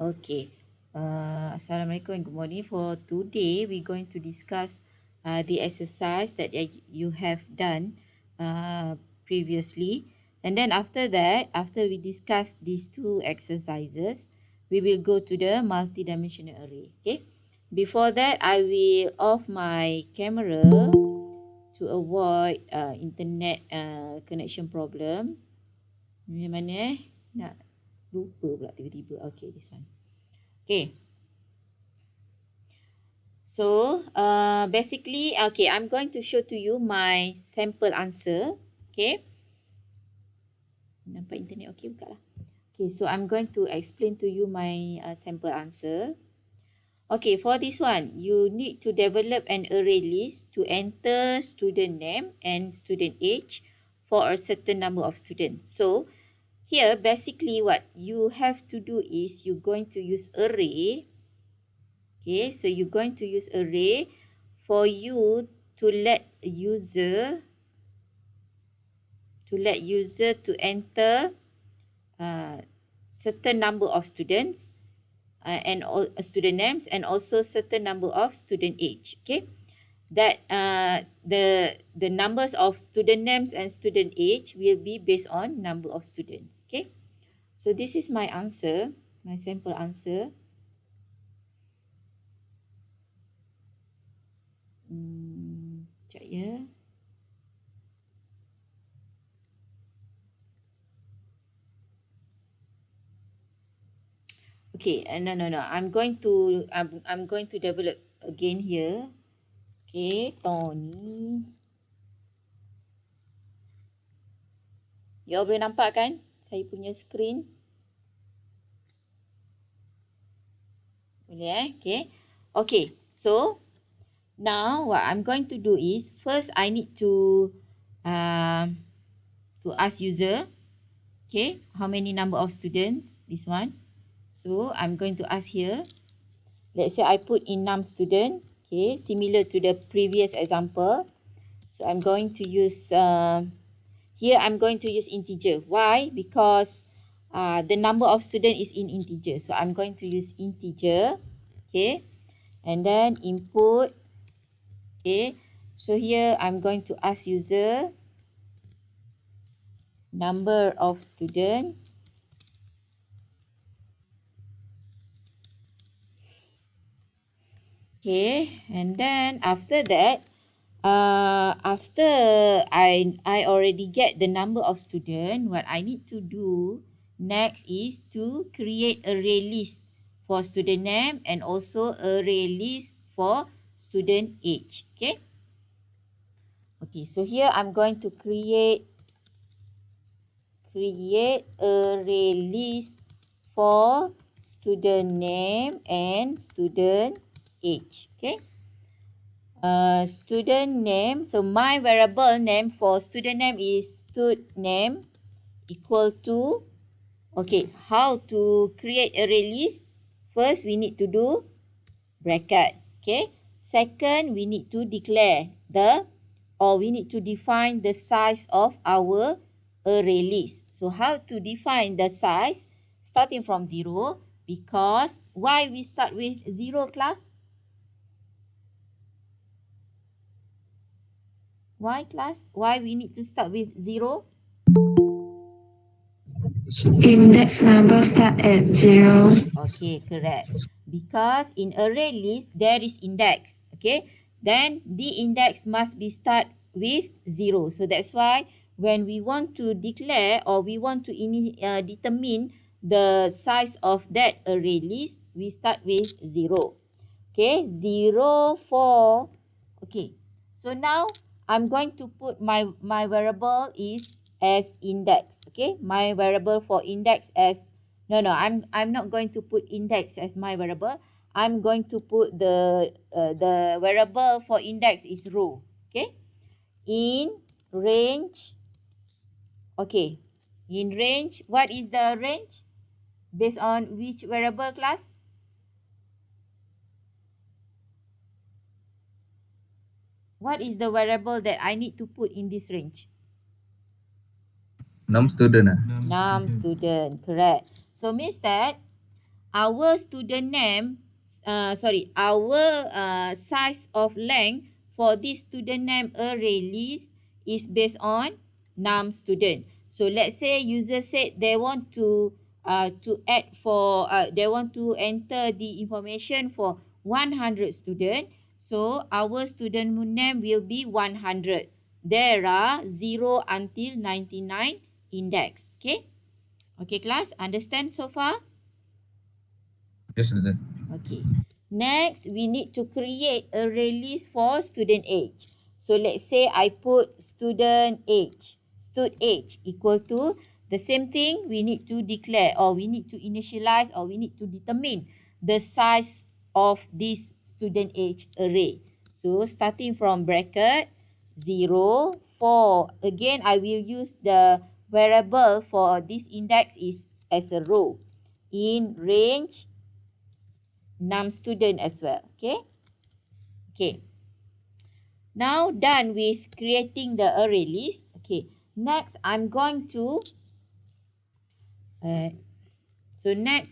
Okay. Assalamualaikum and good morning. For today, we're going to discuss the exercise that you have done previously. And then after that, after we discuss these two exercises, we will go to the multidimensional array. Okay. Before that, I will off my camera to avoid internet connection problem. Ini mana nak lupa pula tiba-tiba. Okay, this one. Okay. So, basically, okay, I'm going to show to you my sample answer. Okay. Nampak internet okay, buka lah. Okay, so I'm going to explain to you my sample answer. Okay, for this one, you need to develop an array list to enter student name and student age for a certain number of students. So, here, basically what you have to do is you're going to use array. Okay, so you're going to use array for you to let user to enter certain number of students and all student names and also certain number of student age. Okay, that the numbers of student names and student age will be based on number of students. Okay, so this is my answer, my sample answer. Sekejap ya. Okay, no. I'm going to develop again here. Okay, Tony. You all boleh nampak kan saya punya screen? Boleh Okay. Okay, so now what I'm going to do is first I need to ask user, okay, how many number of students, this one. So I'm going to ask here, let's say I put in num student, okay, similar to the previous example. So I'm going to use, here I'm going to use integer. Why? Because the number of student is in integer. So I'm going to use integer, okay, and then input, okay. So here I'm going to ask user number of student. Okay, and then after that, after I already get the number of student, what I need to do next is to create array list for student name and also array list for student age. Okay. Okay, so here I'm going to create array list for student name and student age. Okay. Student name. So my variable name for student name is stud name equal to, okay, how to create array list? First, we need to do bracket. Okay. Second, we need to declare we need to define the size of our array list. So how to define the size? Starting from 0, because why we start with 0 class? Why class? Why we need to start with 0? Index number start at 0. Okay, correct. Because in array list, there is index. Okay. Then the index must be start with 0. So that's why when we want to declare or we want to determine the size of that array list, we start with 0. Okay. 0, 4. Okay. So now I'm going to put my variable is as index. Okay. My variable for index as No, I'm not going to put index as my variable. I'm going to put the variable for index is row. Okay. In range. Okay. In range, what is the range? Based on which variable class? What is the variable that I need to put in this range? Num student. Num student, correct. So means that our student name, our size of length for this student name array list is based on num student. So let's say user said they want to add for they want to enter the information for 100 student. So our student name will be 100. There are 0 until 99 index. Okay. Okay, class, understand so far? Yes, Ustazah. Okay. Next, we need to create a release for student age. So let's say I put student age. Stud age equal to the same thing. We need to declare, or we need to initialize, or we need to determine the size of this student age array. So starting from bracket 0, 4. Again, I will use the variable for this index is as a row. In range num student as well. Okay. Okay. Now done with creating the array list. Okay. Next, I'm going to uh,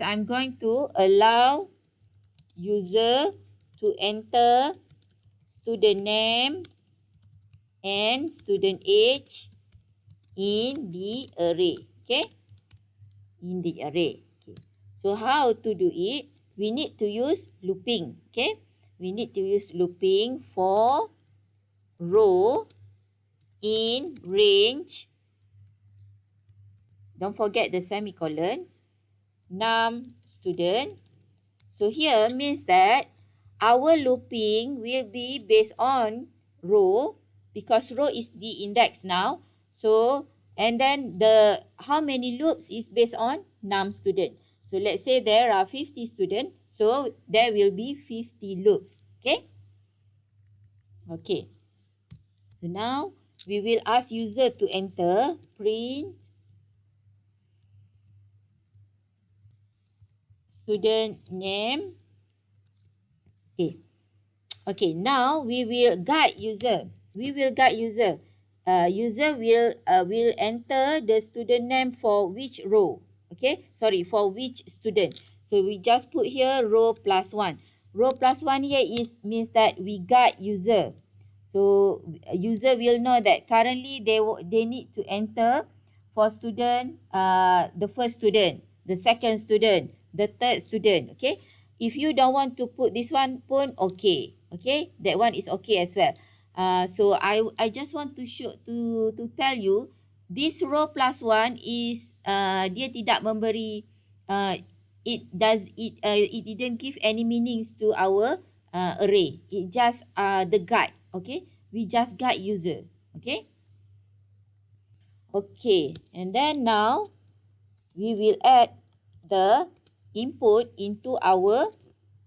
I'm going to allow user to enter student name and student age in the array. Okay. In the array. Okay. So how to do it? We need to use looping. Okay. We need to use looping for row in range, don't forget the semicolon, num student. So here means that our looping will be based on row, because row is the index now. So, and then the how many loops is based on num student. So let's say there are 50 students, so there will be 50 loops. Okay. Okay. So now we will ask user to enter print student name. Okay. Okay, now we will guide user. We will guide user. User will enter the student name for which row. Okay, sorry, for which student. So we just put here row plus 1. Row plus 1 here is means that we guide user. So user will know that currently they need to enter for student, the first student, the second student, the third student. Okay. If you don't want to put this one pun okay. Okay, that one is okay as well. So I just want to show to tell you this row plus 1 is dia tidak memberi it didn't give any meanings to our array. It just the guide. Okay, we just guide user. Okay. Okay, and then now we will add the input into our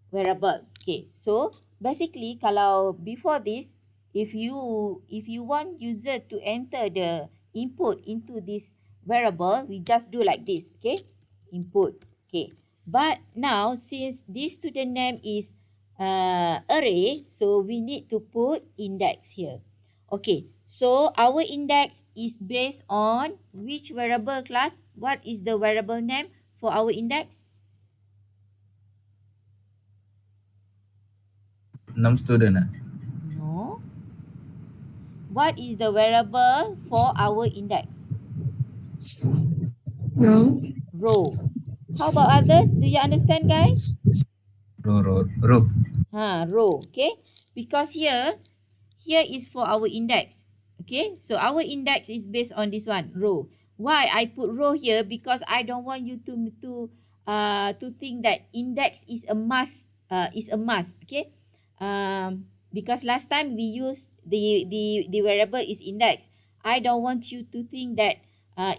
variable. Okay, so basically kalau before this, if you want user to enter the input into this variable, we just do like this. Okay, input. Okay, but now since this student name is array, so we need to put index here. Okay, so our index is based on which variable class? What is the variable name for our index? Num student. No. What is the variable for our index? Row. Row. How about others? Do you understand, guys? Row. Row. Okay. Because here is for our index. Okay. So our index is based on this one, row. Why I put row here? Because I don't want you to think that index is a must. Okay. Because last time we use the variable is index. I don't want you to think that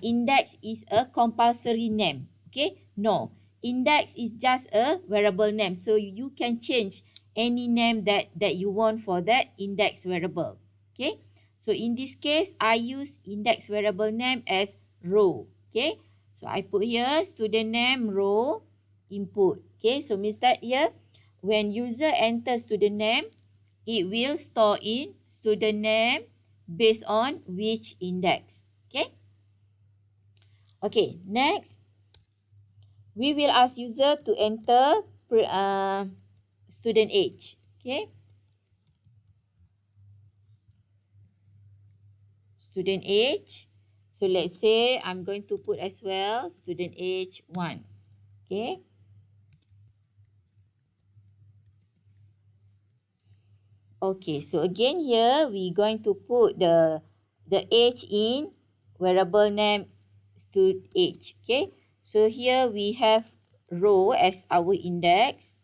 index is a compulsory name. Okay. No. Index is just a variable name. So you can change any name that you want for that index variable. Okay. So in this case, I use index variable name as row. Okay. So I put here student name row input. Okay. So means that here, when user enters student name, it will store in student name based on which index. Okay. Okay. Next. we will ask user to enter student age. Okay, student age. So let's say I'm going to put as well student age 1. Okay, okay, so again here we're going to put the age in variable name stud age. Okay, so here we have row as our index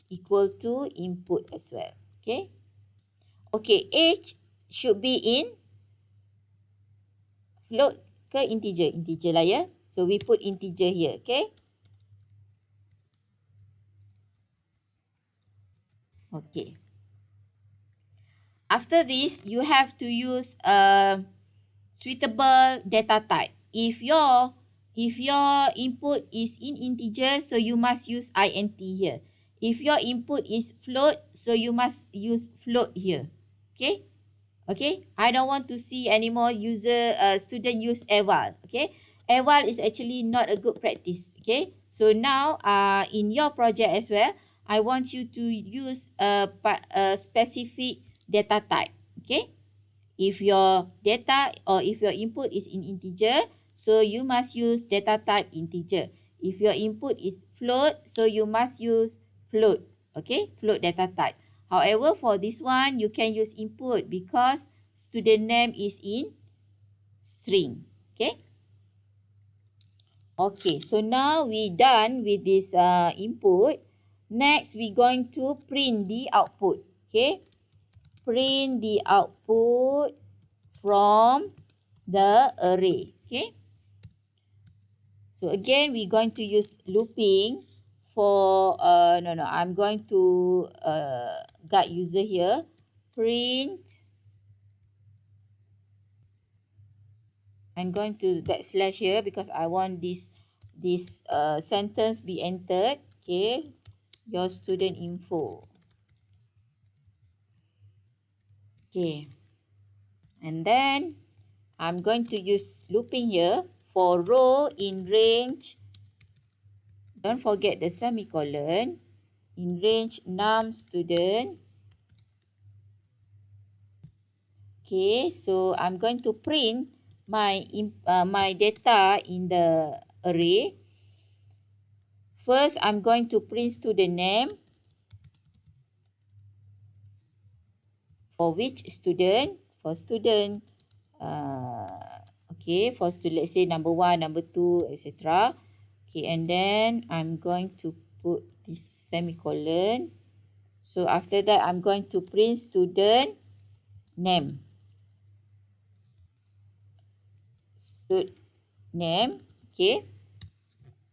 equal to input as well. Okay, okay, age should be in float ke integer? Integer lah ya. So we put integer here. Okay, okay. After this, you have to use a suitable data type. If your input is in integer, so you must use int here. If your input is float, so you must use float here. Okay? Okay? I don't want to see any more student use eval. Okay? Eval is actually not a good practice. Okay? So now, in your project as well, I want you to use a specific data type. Okay? If your data or if your input is in integer, so you must use data type integer. If your input is float, so you must use float. Okay, float data type. However, for this one, you can use input because student name is in string. Okay. Okay, so now we done with this input. Next, we going to print the output. Okay, print the output from the array. Okay, so again we're going to use looping for I'm going to guide user here. Print, I'm going to backslash here because I want this sentence be entered. Okay, your student info. Okay, and then I'm going to use looping here for row in range. Don't forget the semicolon. In range num student. Okay, so I'm going to print my data in the array. First, I'm going to print student name. For which student? For student. Okay, for student, let's say number 1, number 2, etc. Okay, and then I'm going to put this semicolon. So after that, I'm going to print student name. Stud name. Okay.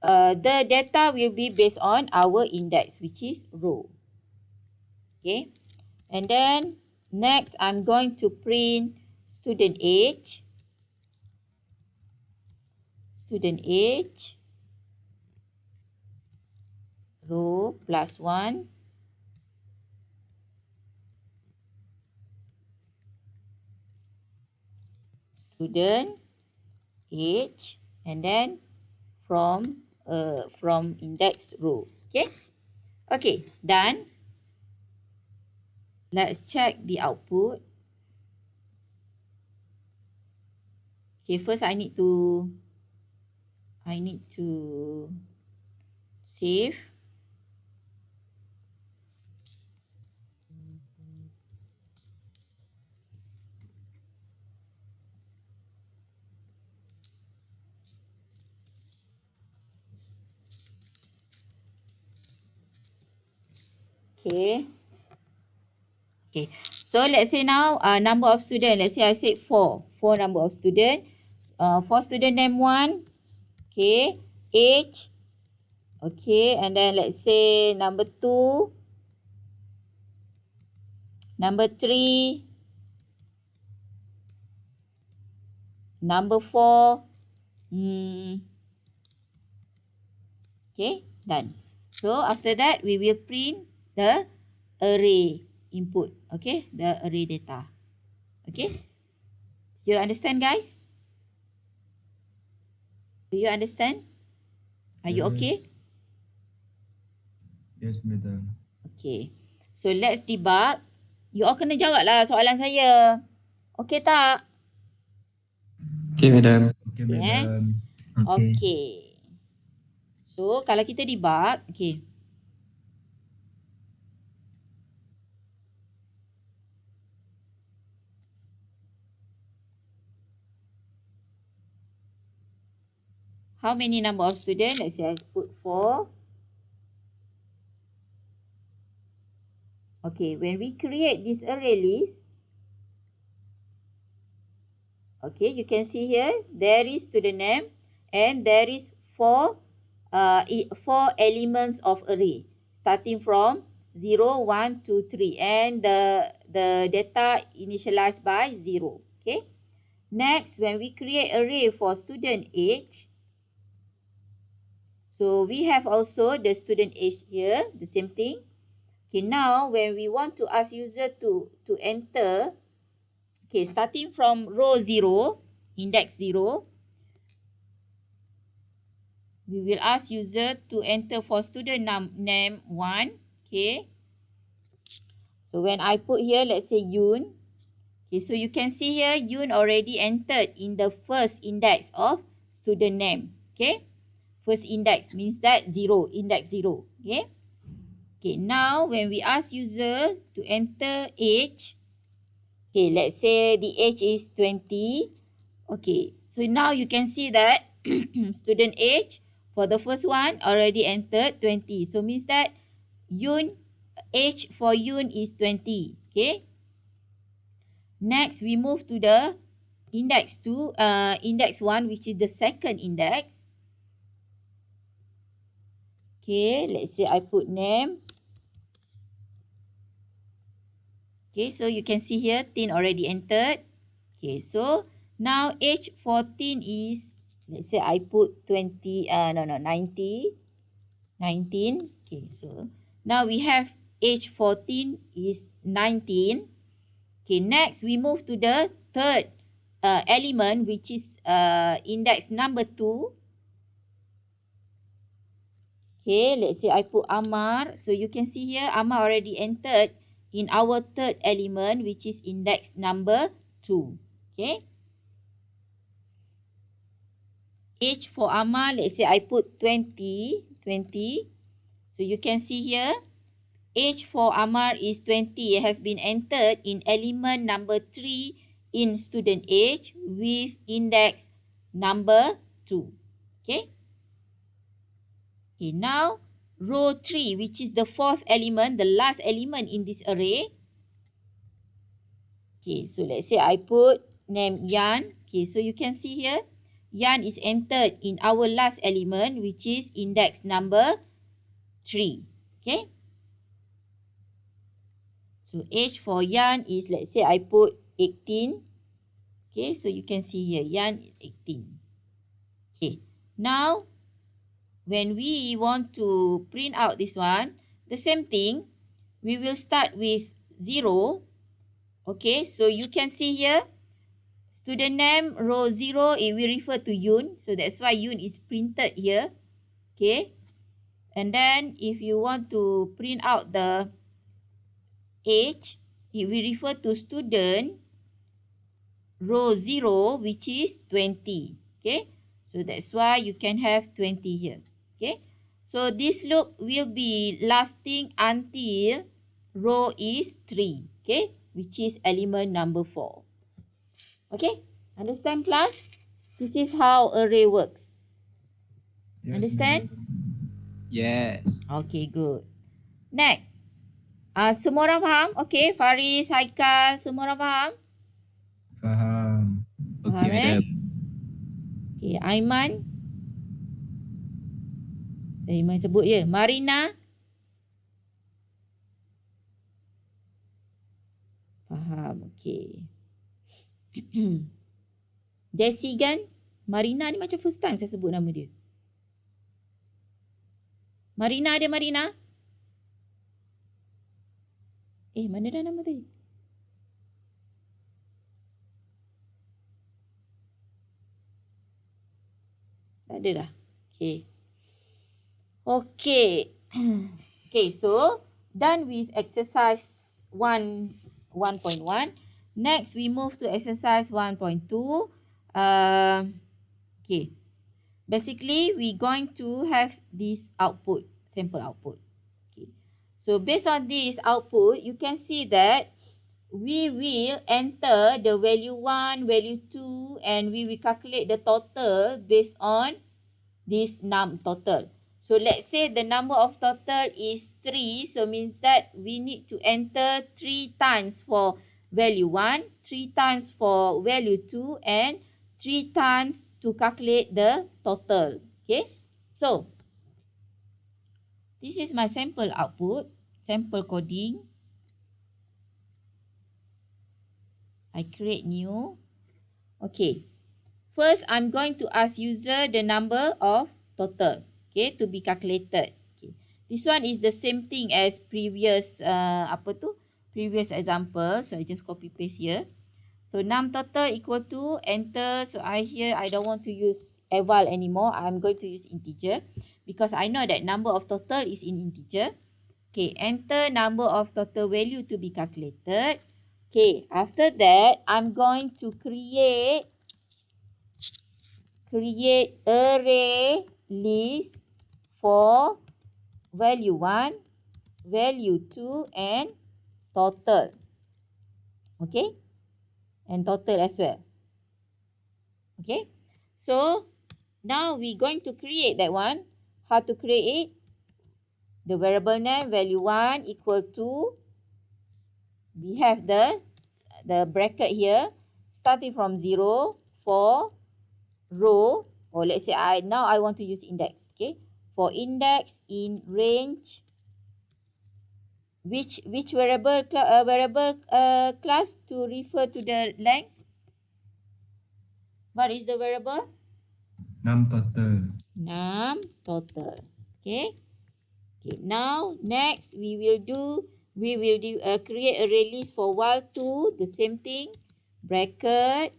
The data will be based on our index, which is row. Okay. And then next, I'm going to print student age. Student age. Row plus 1. Student age. And then from index row. Okay. Okay, done. Let's check the output. Okay, first I need to save. Okay. Okay. So let's say now number of student. Let's say I said 4. 4 number of student. For student name 1. Okay. Age. Okay. And then let's say number 2. Number 3. Number 4. Okay. Done. So after that we will print the array input. Okay. The array data. Okay. You understand, guys? Do you understand? Are you okay? Yes, madam. Okay. So let's debug. You all kena jawab lah soalan saya. Okay tak? Okay, madam. Okay, Okay madam. Okay. Okay. So kalau kita debug. Okay. How many number of students? Let's say I put 4. Okay, when we create this array list, okay, you can see here, there is student name and there is 4 elements of array starting from 0, 1, 2, 3 and the data initialized by 0. Okay. Next, when we create array for student age, so we have also the student age here, the same thing. Okay, now when we want to ask user to enter, okay, starting from row 0, index 0, we will ask user to enter for student name 1. Okay. So when I put here, let's say Yoon. Okay, so you can see here, Yoon already entered in the first index of student name. Okay. First index means that 0, index 0. Okay. Okay, now when we ask user to enter age, okay, let's say the age is 20. Okay, so now you can see that student age for the first one already entered 20. So means that Yoon, age for Yoon is 20. Okay. Next, we move to the index 2, index 1, which is the second index. Okay, let's say I put name. Okay, so you can see here, Tin already entered. Okay, so now age 14 is, let's say I put 20, 90, 19. Okay, so now we have age 14 is 19. Okay, next we move to the third element, which is index number 2. Okay, let's say I put Amar. So you can see here, Amar already entered in our third element, which is index number 2. Okay. Age for Amar, let's say I put 20. So you can see here, age for Amar is 20. It has been entered in element number 3 in student age with index number 2. Okay. Okay, now row 3, which is the fourth element, the last element in this array. Okay, so let's say I put name Yan. Okay, so you can see here, Yan is entered in our last element, which is index number 3. Okay. So age for Yan is, let's say I put 18. Okay, so you can see here, Yan is 18. Okay, now when we want to print out this one, the same thing, we will start with 0. Okay, so you can see here, student name row 0, it will refer to Yoon. So that's why Yoon is printed here. Okay, and then if you want to print out the age, it will refer to student row 0, which is 20. Okay, so that's why you can have 20 here. Okay, so this loop will be lasting until row is 3. Okay, which is element number 4. Okay, understand class? This is how array works. Yes, Understand? madam. Yes. Okay, good. Next. Semua orang faham? Okay, Faris, Haikal, semua orang faham? Faham. Okay, Faham madam. Okay, Aiman. Saya main sebut je. Marina. Faham, okay. Jessie kan? Marina ni macam first time saya sebut nama dia. Marina ada Marina? Mana dah nama tadi? Tak ada dah. Okay. Okay. Okay, so done with exercise 1.1. Next, we move to exercise 1.2. Okay, basically, we're going to have this output, sample output. Okay, so based on this output, you can see that we will enter the value 1, value 2, and we will calculate the total based on this num total. So let's say the number of total is 3. So means that we need to enter 3 times for value 1, 3 times for value 2, and 3 times to calculate the total. Okay. So this is my sample output, sample coding. I create new. Okay. First, I'm going to ask user the number of total, okay, to be calculated. Okay. This one is the same thing as previous previous example. So I just copy paste here. So num total equal to enter. So I don't want to use eval anymore. I'm going to use integer because I know that number of total is in integer. Okay, enter number of total value to be calculated. Okay, after that, I'm going to create array list for value 1, value 2, and total. Okay? And total as well. Okay? So, now we're going to create that one. How to create? The variable name value 1 equal to, we have the bracket here, starting from 0 for row, or let's say now I want to use index. Okay? For index in range, which variable class to refer to the length? What is the variable? Num total. Num total. Okay. Okay. Now next we will create array list for while 2. The same thing. Bracket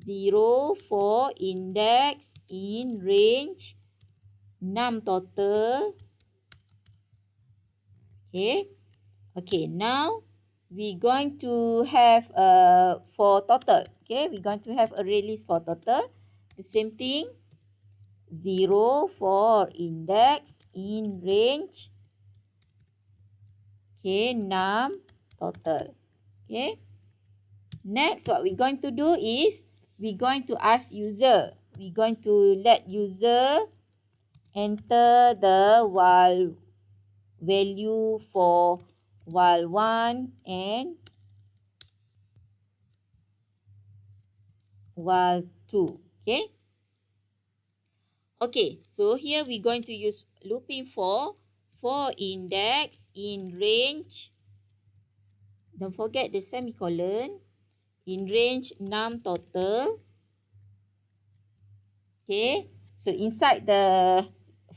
0 for index in range num total. Okay. Okay, now we're going to have for total. Okay, we're going to have array list for total. The same thing, 0 for index in range. Okay, num total. Okay. Next, what we're going to do is we're going to ask user. We're going to let user enter the while value for while 1 and while 2. Okay. Okay. So here we're going to use looping for index in range. Don't forget the semicolon. In range num total. Okay. So inside the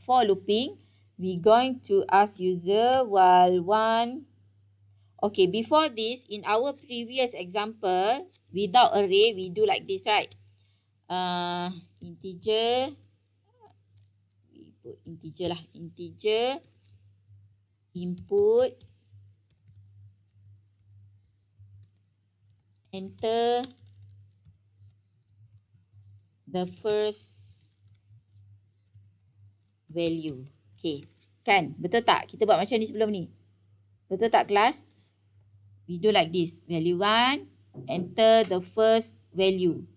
for looping, we're going to ask user while 1. Okay, before this, in our previous example, without array, we do like this, right? Integer, we put integer lah. Integer, input, enter the first value. Okay, kan? Betul tak? Kita buat macam ni sebelum ni. Betul tak kelas? We do like this. Value 1, enter the first value.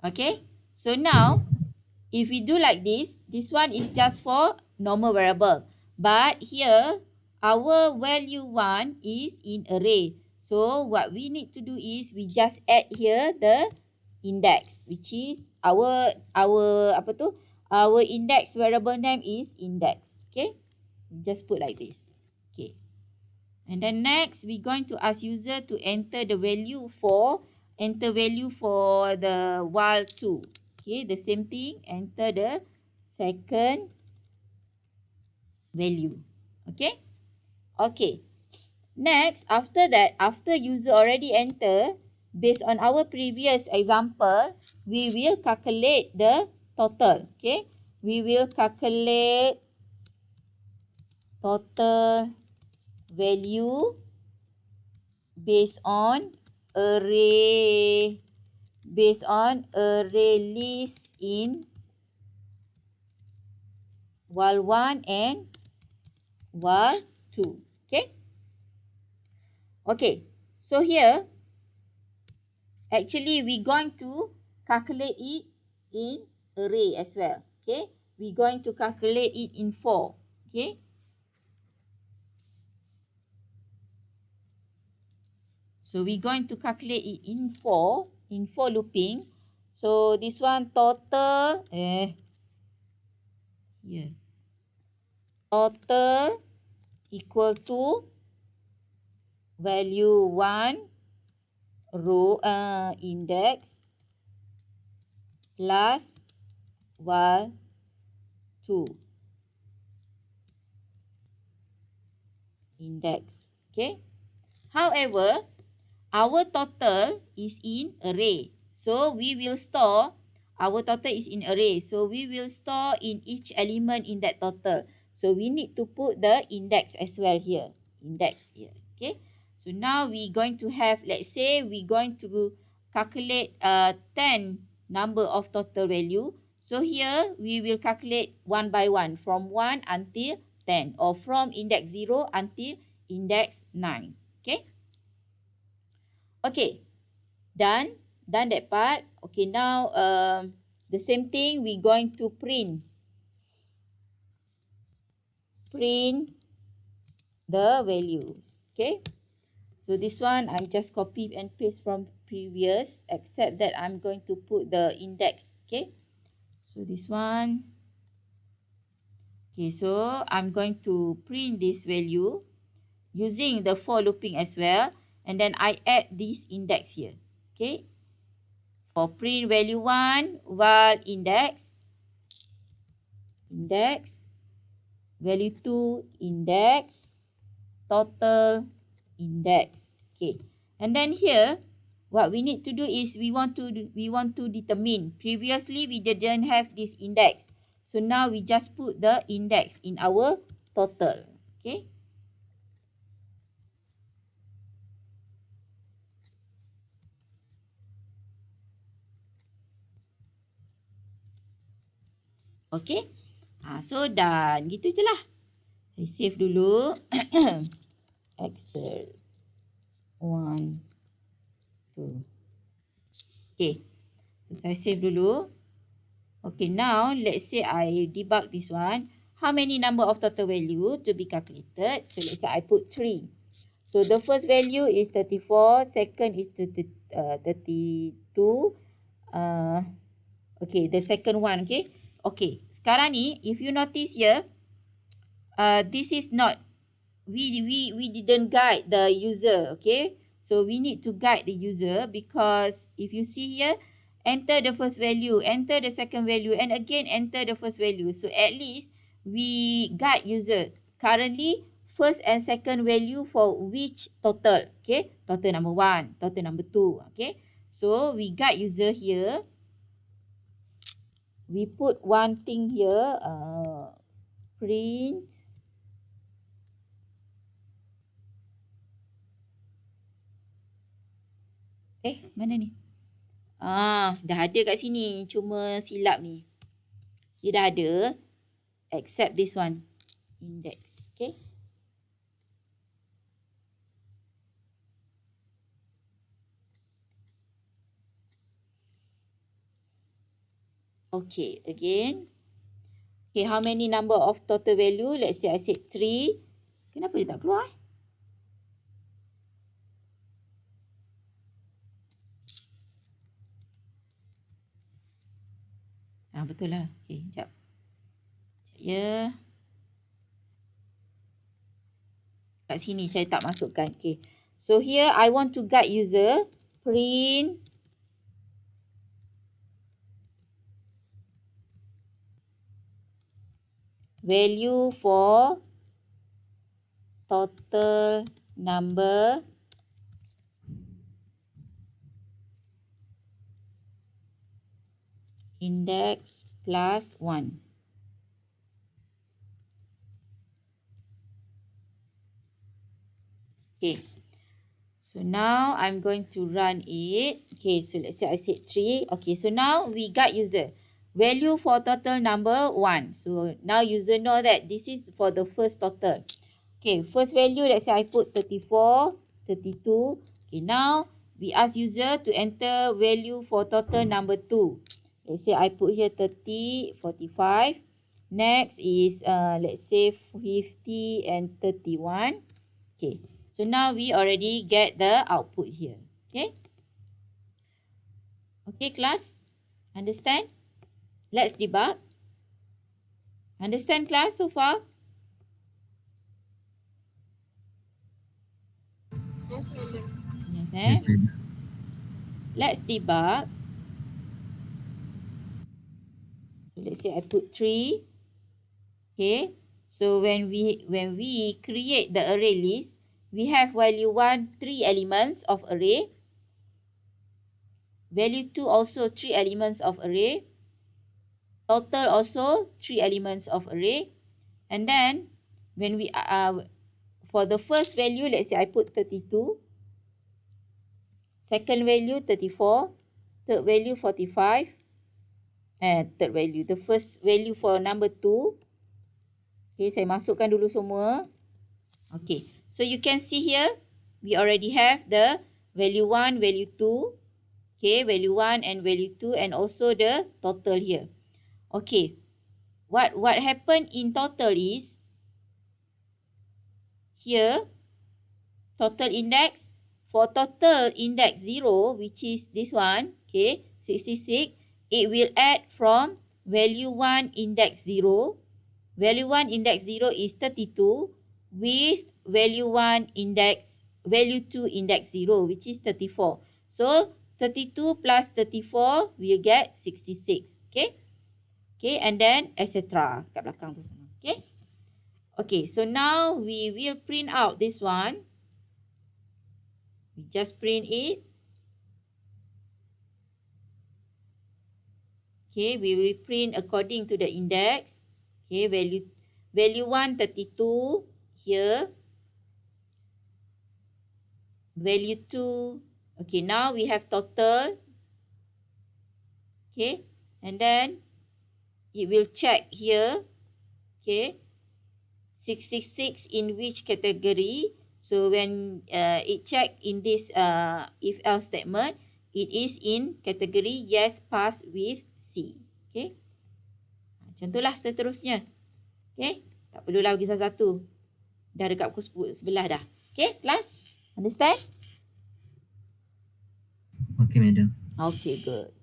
Okay, so now, if we do like this one is just for normal variable. But here, our value 1 is in array. So, what we need to do is we just add here the index, which is our index variable name is index. Okay, just put like this. Okay, and then next we're going to ask user to enter the value for the while 2. Okay, the same thing, enter the second value. Okay. Okay, next, after that, after user already enter, based on our previous example, we will calculate the total. Okay, we will calculate total value based on array list in while 1 and while 2. Okay. Okay. So here, actually we're going to calculate it in array as well. Okay. We're going to calculate it in 4. Okay. So we're going to calculate it in 4 looping. So this one total here. Total equal to value 1 row index plus while 2 index. Okay. However, our total is in array. So we will store, our total is in array. So we will store in each element in that total. So we need to put the index as well here. Index here. Okay. So now we going to have, let's say we going to calculate 10 number of total value. So here we will calculate one by one from 1 until 10 or from index 0 until index 9. Okay. Okay, done that part. Okay, now the same thing, we're going to print the values. Okay, so this one I'm just copy and paste from previous, except that I'm going to put the index. Okay, so this one. Okay, so I'm going to print this value using the for looping as well, and then I add this index here. Okay, for print value 1 while index value 2 index total index. Okay, and then here what we need to do is we want to determine, previously we didn't have this index, so now we just put the index in our total. Okay, okay. So done gitu je lah. Saya save dulu. Excel 1 2. Okay, so saya save dulu. Okay, now let's say I debug this one. How many number of total value to be calculated? So let's say I put 3. So the first value is 34, second is 32. Okay, the second one, okay. Okay, sekarang ni if you notice here, this is not, we didn't guide the user, okay. So we need to guide the user, because if you see here, enter the first value, enter the second value, and again enter the first value. So at least we guide user. Currently, first and second value for which total, okay. Total number 1, total number 2, okay. So we guide user here. We put one thing here, print mana ni? Dah ada kat sini. Cuma silap ni. Dia dah ada. Except this one. Index. Okay. Okay. Again. Okay. How many number of total value? Let's say I said 3. Kenapa dia tak keluar? Betul lah. Okay. Sekejap. Ya. Kat sini saya tak masukkan. Okay. So here I want to guide user. Print value for total number index plus 1. Okay. So now I'm going to run it. Okay, so let's say I said 3. Okay, so now we got user. Value for total number 1. So now user know that this is for the first total. Okay, first value, let's say I put 34, 32. Okay, now we ask user to enter value for total number 2. Let's say I put here 30, 45. Next is, let's say 50 and 31. Okay, so now we already get the output here. Okay. Okay, class. Understand? Let's debug. Understand, class, so far? Yes, madam. Yes, Yes, madam. Let's debug. So let's say I put 3. Okay. So when we create the array list, we have value 1, 3 elements of array. Value 2 also 3 elements of array. Total also 3 elements of array. And then when we for the first value, let's say I put 32. Second value 34. Third value 45. And third value. The first value for number 2. Okay, saya masukkan dulu semua. Okay, so you can see here, we already have the value 1, value 2. Okay, value 1 and value 2 and also the total here. Okay, what happened in total is, here, total index, for total index 0, which is this one, okay, 66, it will add from value 1 index 0. Value 1 index 0 is 32 with value 1 index, value 2 index 0, which is 34. So 32 plus 34 will get 66. Okay. Okay, and then etc. Kat belakang tu semua. Okay. Okay, so now we will print out this one. We just print it. Okay, we will print according to the index. Okay, value 1, 32 here. Value 2. Okay, now we have total. Okay, and then it will check here. Okay, 66 in which category. So when it check in this if else statement, it is in category yes pass with C. Okay, macam itulah seterusnya. Okay, tak perlulah bagi satu-satu. Dah dekat pukul 11 dah. Okay, class? Understand? Okay, madam. Okay, good.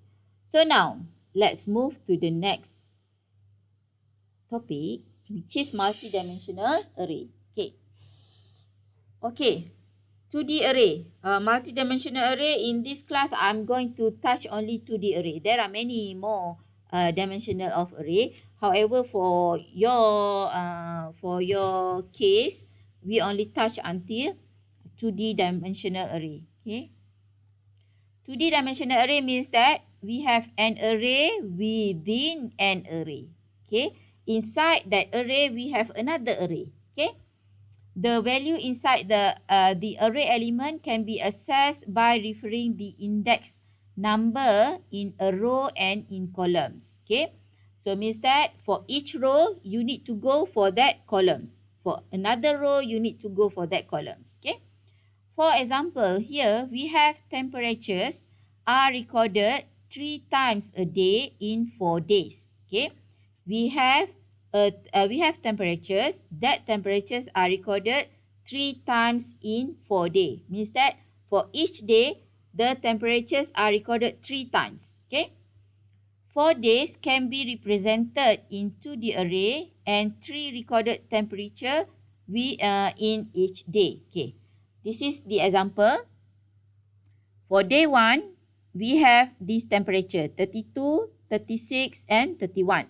So now, let's move to the next topic, which is multidimensional array. Okay. Okay. 2D array. Multidimensional array, in this class, I'm going to touch only 2D array. There are many more dimensional of array. However, for your case, we only touch until 2D dimensional array. Okay. 2D dimensional array means that we have an array within an array. Okay. Inside that array, we have another array. Okay. The value inside the array element can be accessed by referring the index number in a row and in columns. Okay. So means that for each row, you need to go for that columns. For another row, you need to go for that columns. Okay. For example, here we have temperatures are recorded 3 times a day in 4 days. Okay, we have temperatures. That temperatures are recorded 3 times in 4 days. Means that for each day, the temperatures are recorded 3 times. Okay, 4 days can be represented into the array and 3 recorded temperature in each day. Okay. This is the example. For day 1, we have this temperature 32, 36 and 31.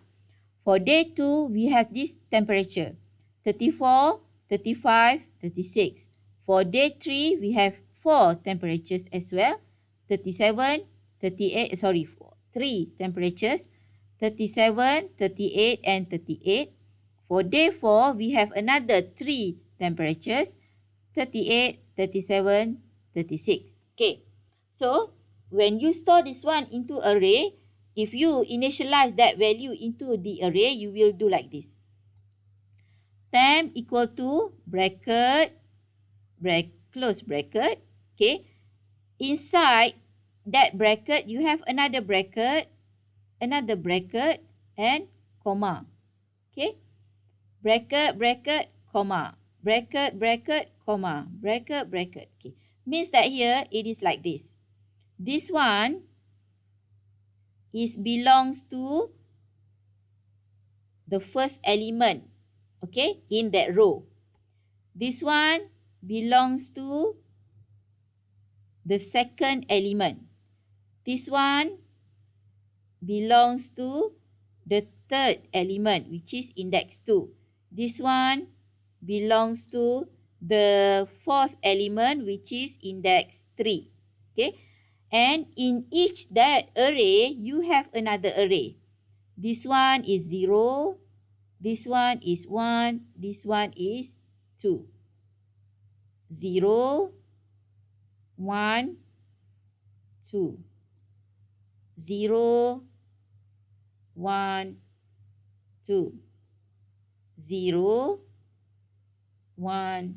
For day 2, we have this temperature 34, 35, 36. For day 3, we have 4 temperatures as well. 37, 38, 3 temperatures 37, 38 and 38. For day 4, we have another 3 temperatures 38, 37, 36. Okay. So, when you store this one into array, if you initialize that value into the array, you will do like this. Temp equal to bracket, close bracket. Okay. Inside that bracket, you have another bracket, and comma. Okay. Bracket, comma. Bracket, comma. Bracket. Okay. Means that here, it is like this. This one belongs to the first element, okay, in that row. This one belongs to the second element. This one belongs to the third element, which is index 2. This one belongs to the fourth element, which is index 3. Okay. And in each that array, you have another array. This one is 0. This one is 1. This one is 2. 0, 1, 2. 0, 1, 2. 0, 1,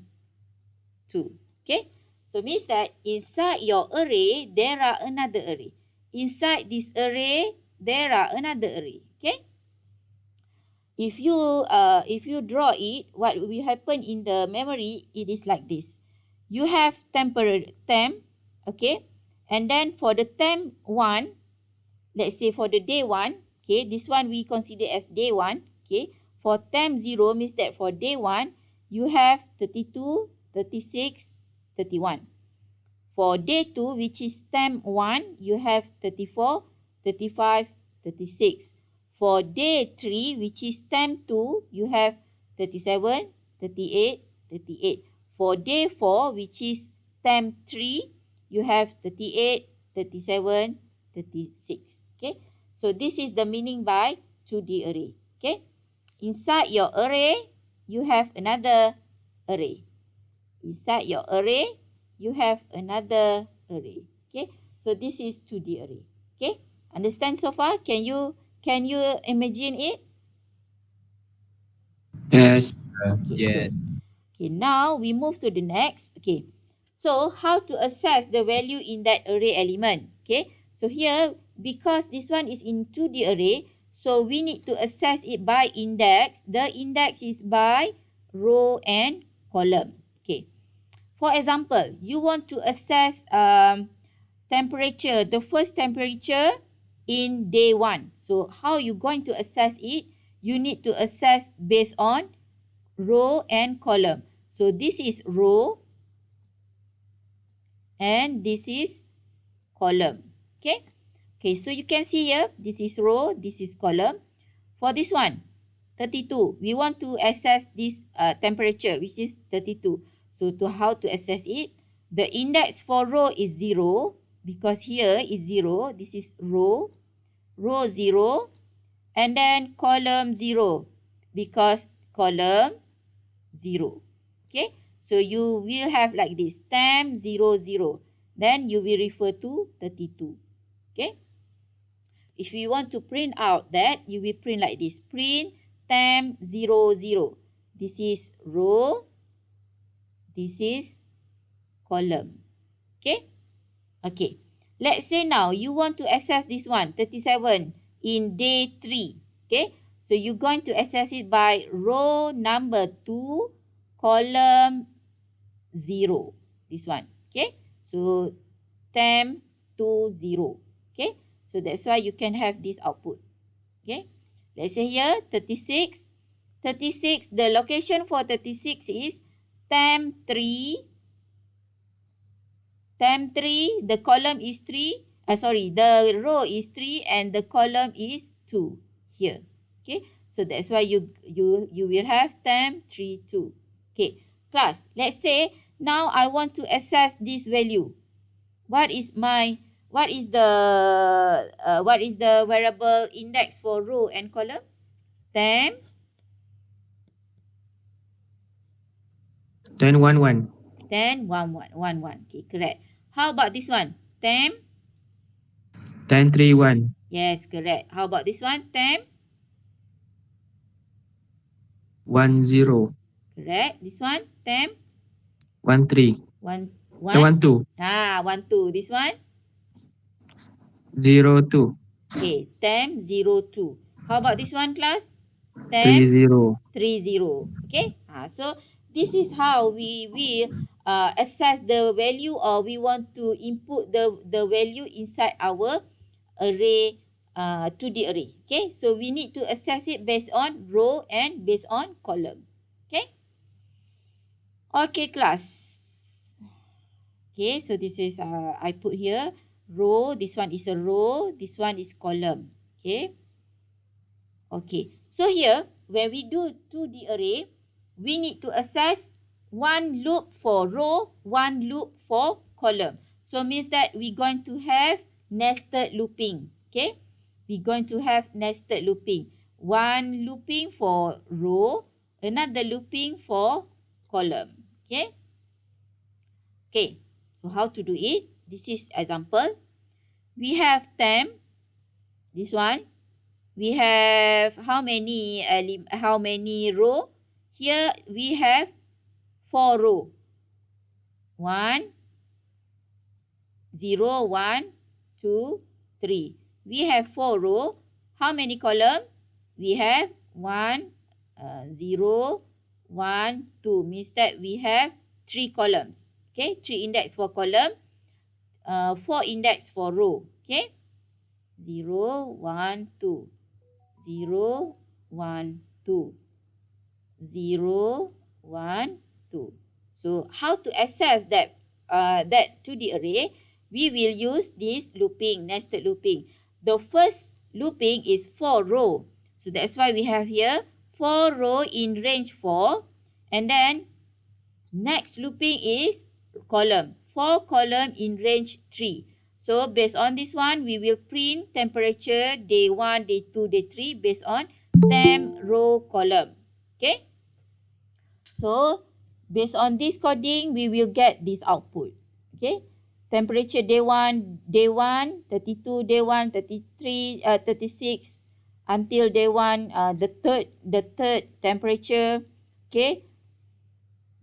2. Okay. So means that inside your array, there are another array. Inside this array, there are another array. Okay. If you draw it, what will happen in the memory, it is like this. You have temp, okay, and then for the temp 1, let's say for the day 1, okay, this one we consider as day 1, okay. For temp 0 means that for day 1, you have 32, 36, 31. For day 2, which is temp 1, you have 34, 35, 36. For day 3, which is temp 2, you have 37, 38, 38. For day 4, which is temp 3, you have 38, 37, 36. Okay. So this is the meaning by 2D array. Okay. Inside your array, you have another array. Inside your array, you have another array. Okay. So this is 2D array. Okay. Understand so far? Can you imagine it? Yes. Okay, good. Yes. Okay, now we move to the next. Okay. So how to assess the value in that array element? Okay. So here, because this one is in 2D array, so we need to assess it by index. The index is by row and column. Okay. For example, you want to assess temperature, the first temperature in day 1. So how you going to assess it? You need to assess based on row and column. So this is row and this is column. Okay. Okay, so you can see here, this is row, this is column. For this one, 32, we want to assess this temperature, which is 32. So how to assess it? The index for row is 0, because here is 0. This is row 0, and then column 0, because column 0. Okay, so you will have like this, temp 0, 0. Then you will refer to 32. Okay, if you want to print out that, you will print like this, print temp 0, 0. This is row, this is column. Okay, okay. Let's say now you want to access this one, 37, in day 3. Okay, so you're going to access it by row number 2, column 0. This one. Okay, so temp 2, 0. Okay, so that's why you can have this output. Okay, let's say here 36. 36, the location for 36 is temp 3. Temp 3, the column is 3. The row is 3 and the column is 2 here. Okay, so that's why you will have temp 3, 2. Okay, class, let's say now I want to access this value. What is the variable index for row and column? Temp 10, 1, 1. 10, 1, 1, 1, 1. Okay, correct. How about this one? Temp? 10, 3, 1. Yes, correct. How about this one? Temp? 1, 0. Correct. This one? Temp? 1, 3. 1, 1, 1? 2. Ah, 1, 2. This one? 0, 2. Okay, temp 0, 2. How about this one, class? 3, Temp 0. 3, 0. Okay, so this is how we will assess the value, or we want to input the value inside our array, 2D array. Okay, so we need to assess it based on row and based on column. Okay, okay, class. Okay, so this is I put here row. This one is a row. This one is column. Okay. Okay. So here, when we do 2D array, we need to assess one loop for row, one loop for column. So means that we're going to have nested looping. Okay. We're going to have nested looping. One looping for row, another looping for column. Okay. Okay. So how to do it? This is example. We have temp. This one. We have how many row? Here we have 4 row. 1, 0, 1, 2, 3. We have 4 row. How many column? We have 1, 0, 1, 2. Means that we have 3 columns. Okay, 3 index for column, 4 index for row. Okay, 0, 1, 2. 0, 1, 2. 0, 1, 2. So how to access that 2D array? We will use this looping, nested looping. The first looping is 4 row. So that's why we have here 4 row in range 4. And then next looping is column. 4 column in range 3. So based on this one, we will print temperature day 1, day 2, day 3 based on temp, row, column. Okay. So based on this coding, we will get this output. Okay. Temperature day 1, 32, day 1, 33, 36 until day 1, the third temperature. Okay.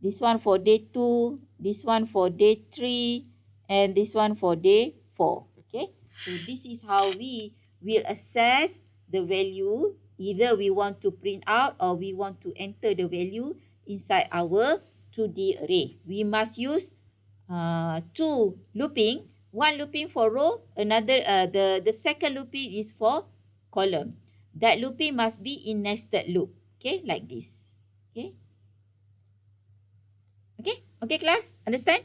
This one for day 2, this one for day 3, and this one for day 4. Okay. So this is how we will assess the value. Either we want to print out or we want to enter the value inside our 2D array. We must use 2 looping. One looping for row, another the second looping is for column. That looping must be in nested loop. Okay, like this. Okay. Okay? Okay, class? Understand?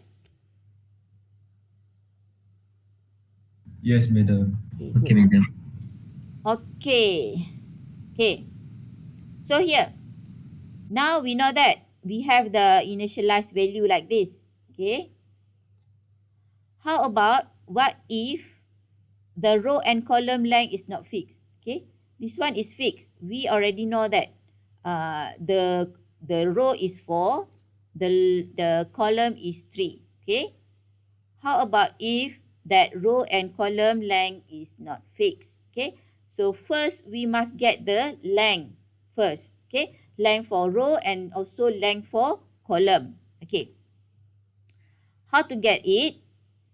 Yes, madam. Okay, Okay, good. madam. Okay. Okay. So here, now we know that we have the initialized value like this. Okay. How about what if the row and column length is not fixed? Okay. This one is fixed. We already know that the row is 4, the column is 3. Okay. How about if that row and column length is not fixed? Okay. So first we must get the length first. Okay. Length for row and also length for column. Okay. How to get it?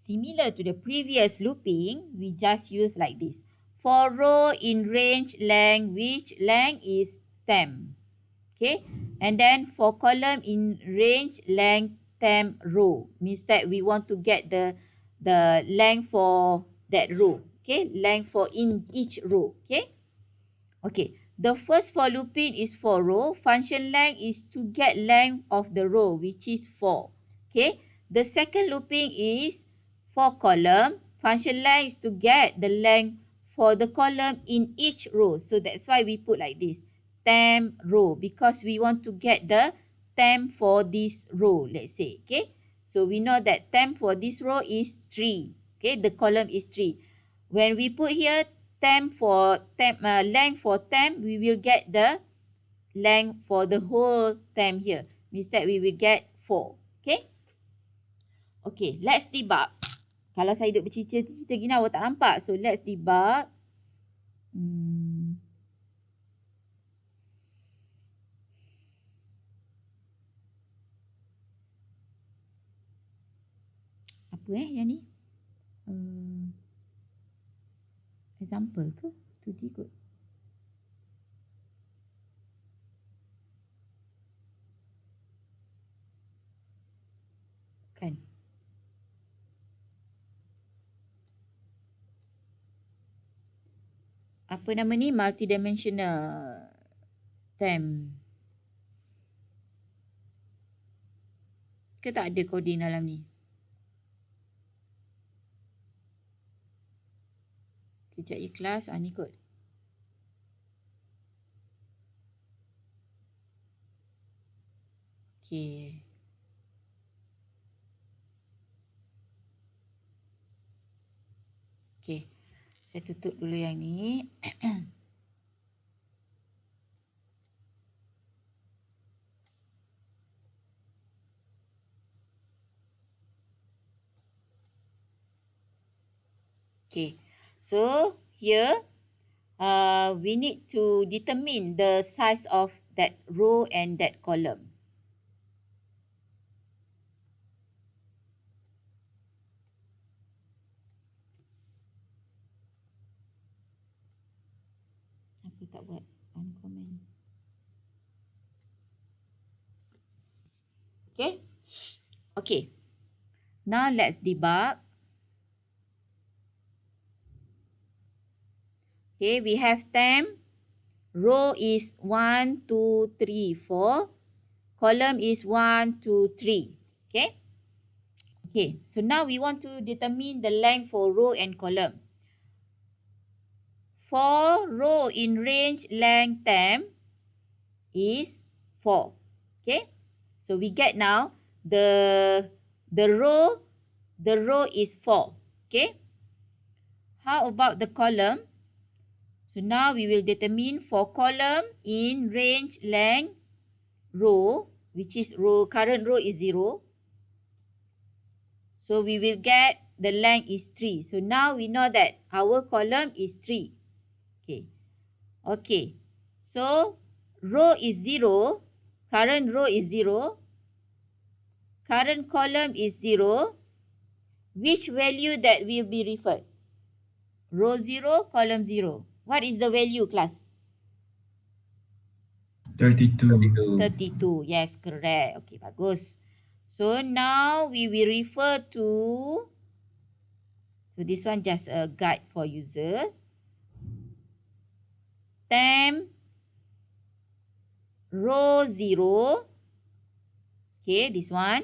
Similar to the previous looping, we just use like this. For row in range length, which length is temp. Okay. And then for column in range length temp row. Means that we want to get the length for that row. Okay. Length for in each row. Okay. Okay. The first for looping is for row. Function length is to get length of the row, which is 4. Okay. The second looping is for column. Function length is to get the length for the column in each row. So that's why we put like this. Temp row, because we want to get the temp for this row, let's say. Okay. So we know that temp for this row is 3. Okay. The column is 3. When we put here length for temp, we will get the length for the whole temp here. Means that we will get 4. Okay. Okay, let's debug. Kalau saya duduk bercerita-cerita gini awak tak nampak. So let's debug. Apa yang ni? Example ke? 2D kot. Kan? Apa nama ni? Multidimensional temp. Ke tak ada coding dalam ni? Kejap ikhlas. Ni kot. Okay. Okay. Saya tutup dulu yang ni. Okay. So here we need to determine the size of that row and that column. Apa tak buat uncomment? Okay. Okay. Now let's debug. Okay, we have temp. Row is 1, 2, 3, 4. Column is 1, 2, 3. Okay. Okay, so now we want to determine the length for row and column. For row in range length temp is 4. Okay. So we get now the row is 4. Okay. How about the column? So now we will determine for column in range length row, which is current row is 0. So we will get the length is 3. So now we know that our column is 3. Okay. Okay. So row is 0. Current row is 0. Current column is 0. Which value that will be referred? Row 0, column 0. What is the value, class? 32. 32. Yes, correct. Okay, bagus. So now we will refer to, so this one just a guide for user. Temp row 0. Okay, this one.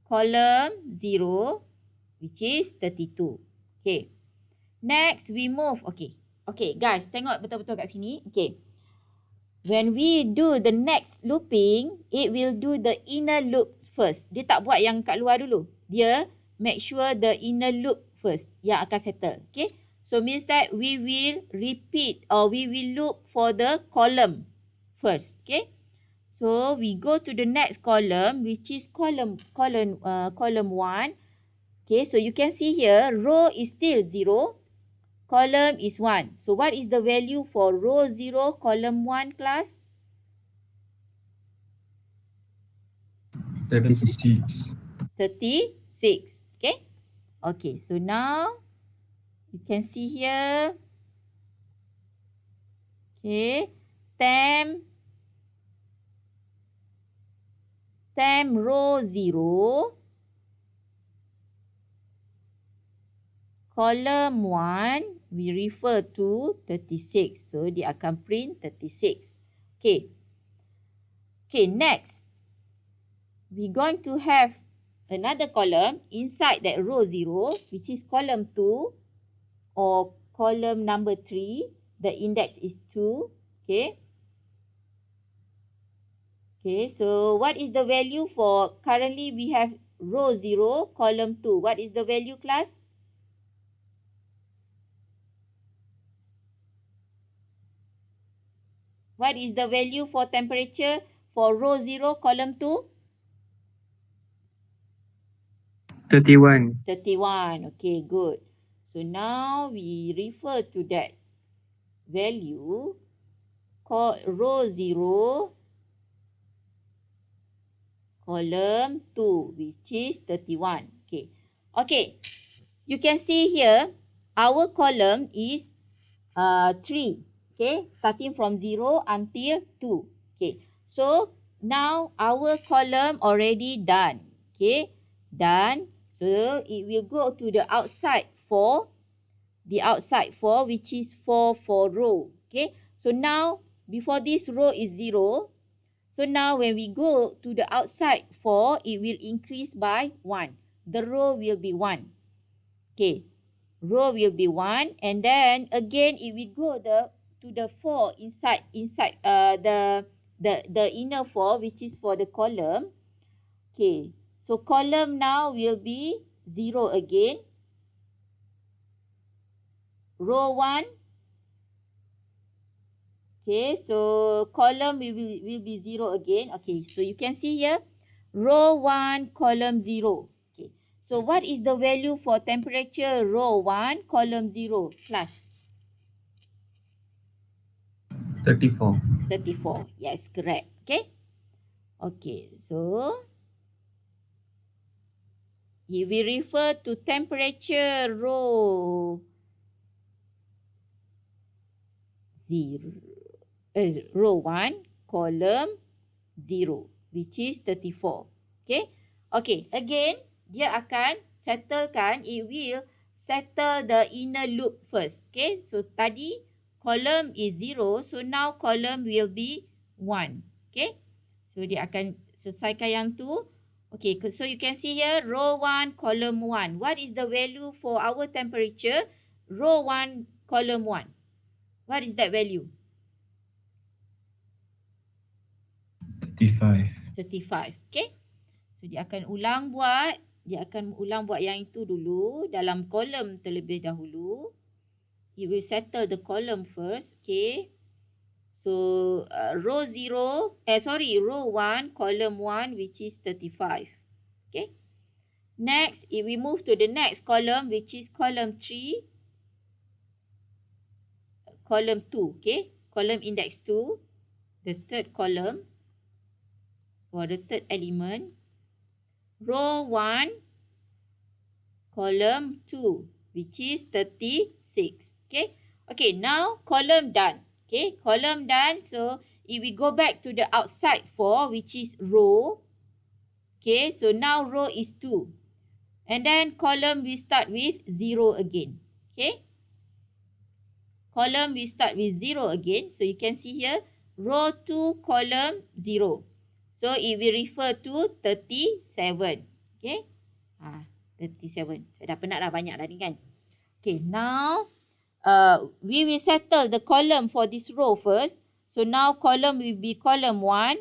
Column 0, which is 32. Okay. Next, we move. Okay. Okay, guys, tengok betul-betul kat sini. Okay. When we do the next looping, it will do the inner loop first. Dia tak buat yang kat luar dulu. Dia make sure the inner loop first yang akan settle. Okay. So means that we will repeat or we will loop for the column first. Okay. So we go to the next column, which is column 1. Okay, so you can see here, row is still 0, column is 1. So what is the value for row 0, column 1, class? 36. 36. Okay. Okay, so now you can see here. Okay, temp row 0, column 1, we refer to 36. So, dia akan print 36. Okay. Okay, next. We're going to have another column inside that row 0, which is column 2 or column number 3. The index is 2. Okay. Okay, so what is the value for, currently we have row 0, column 2. What is the value, class? What is the value for temperature for row 0, column 2? 31. 31. Okay, good. So now we refer to that value called row 0, column 2, which is 31. Okay. Okay. You can see here, our column is 3. Okay. Starting from 0 until 2. Okay. So now our column already done. Okay. Done. So it will go to the outside 4. The outside 4, which is 4 for row. Okay. So now, before this row is 0. So now when we go to the outside 4, it will increase by 1. The row will be 1. Okay. Row will be 1. And then again, it will go to the 4 inside the inner 4, which is for the column. Okay. So column now will be 0 again. Row 1. Okay, so column will be 0 again. Okay, so you can see here, row 1, column 0. Okay, so what is the value for temperature row 1, column 0? Class? 34. 34. Yes, correct. Okay. Okay, so if we refer to temperature row 0, row 1, column 0, which is 34. Okay. Okay. Again, dia akan settlekan. It will settle the inner loop first. Okay. So tadi column is 0. So now column will be 1. Okay. So dia akan selesaikan yang tu. Okay. So you can see here row 1, column 1. What is the value for our temperature? Row 1, column 1. What is that value? 35. 35. Okay. So dia akan ulang buat. Dia akan ulang buat yang itu dulu. Dalam kolom terlebih dahulu. It will settle the column first. Okay. So row 1, column 1, which is 35. Okay. Next, if we move to the next column, which is column 3. Column 2. Okay. Column index 2. The third column. For the third element. Row 1, column 2, which is 36. Okay. Okay, now column done. Okay, column done. So if we go back to the outside 4, which is row. Okay, so now row is 2. And then column we start with 0 again. Okay. Column we start with 0 again. So you can see here, row 2, column 0. So it will refer to 37. Okay. 37. Saya dah penat dah, banyak dah ni kan. Okay, now we will settle the column for this row first. So now column will be column 1.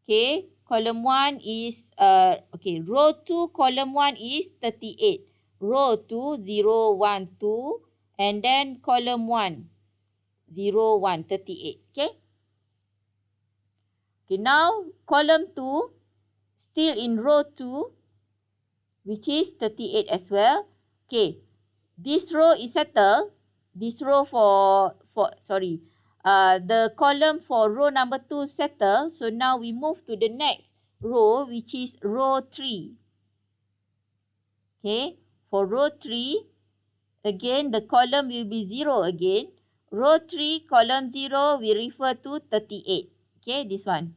Okay, column 1 is, okay, row 2, column 1 is 38. Row 2, 0, 1, 2. And then column 1, 0, 1, 38. Okay. Okay, now column 2, still in row 2, which is 38 as well. Okay, this row is settled. This row the column for row number 2 settled. So now we move to the next row, which is row 3. Okay, for row 3, again the column will be 0 again. Row 3, column 0, we refer to 38. Okay, this one,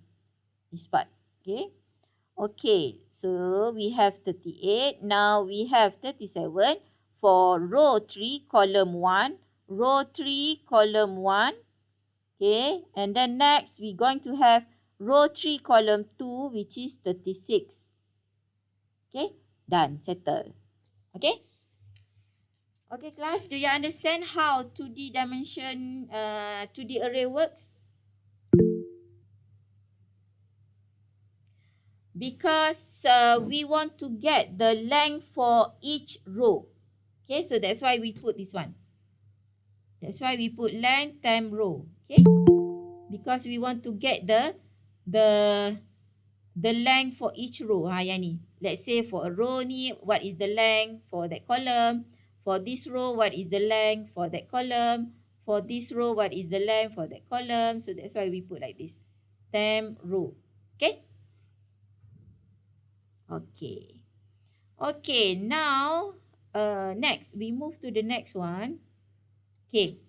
this part. Okay. Okay, so we have 38. Now we have 37 for row 3, column 1. Row 3, column 1. Okay, and then next we're going to have row 3, column 2, which is 36. Okay, done, settle. Okay. Okay, class, do you understand how 2D dimension, 2D array works? Because we want to get the length for each row. Okay, so that's why we put this one. That's why we put length times row. Okay, because we want to get the the length for each row. Yang ni. Let's say for a row ni, what is the length for that column? For this row, what is the length for that column? For this row, what is the length for that column? So that's why we put like this. Temp row. Okay? Okay. Okay, now next we move to the next one. Okay.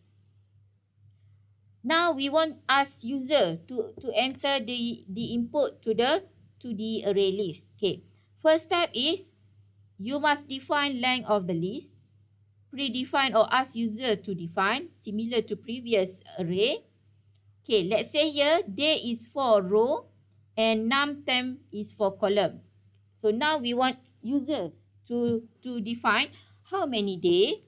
Now we want us user to enter the input to the array list. Okay. First step is you must define length of the list. Predefine or ask user to define, similar to previous array. Okay, let's say here day is for row and num temp is for column. So now we want user to define how many day,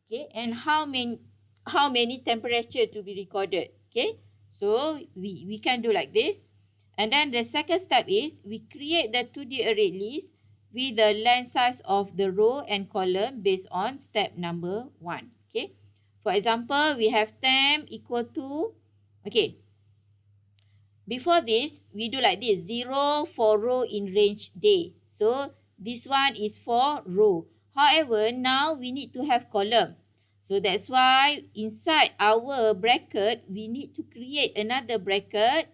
okay, and how many temperature to be recorded. Okay, so we can do like this. And then the second step is we create the 2D array list with the length size of the row and column based on step number 1. Okay, for example, we have temp equal to, okay, before this, we do like this, 0 for row in range day. So this one is for row. However, now we need to have column. So that's why inside our bracket, we need to create another bracket.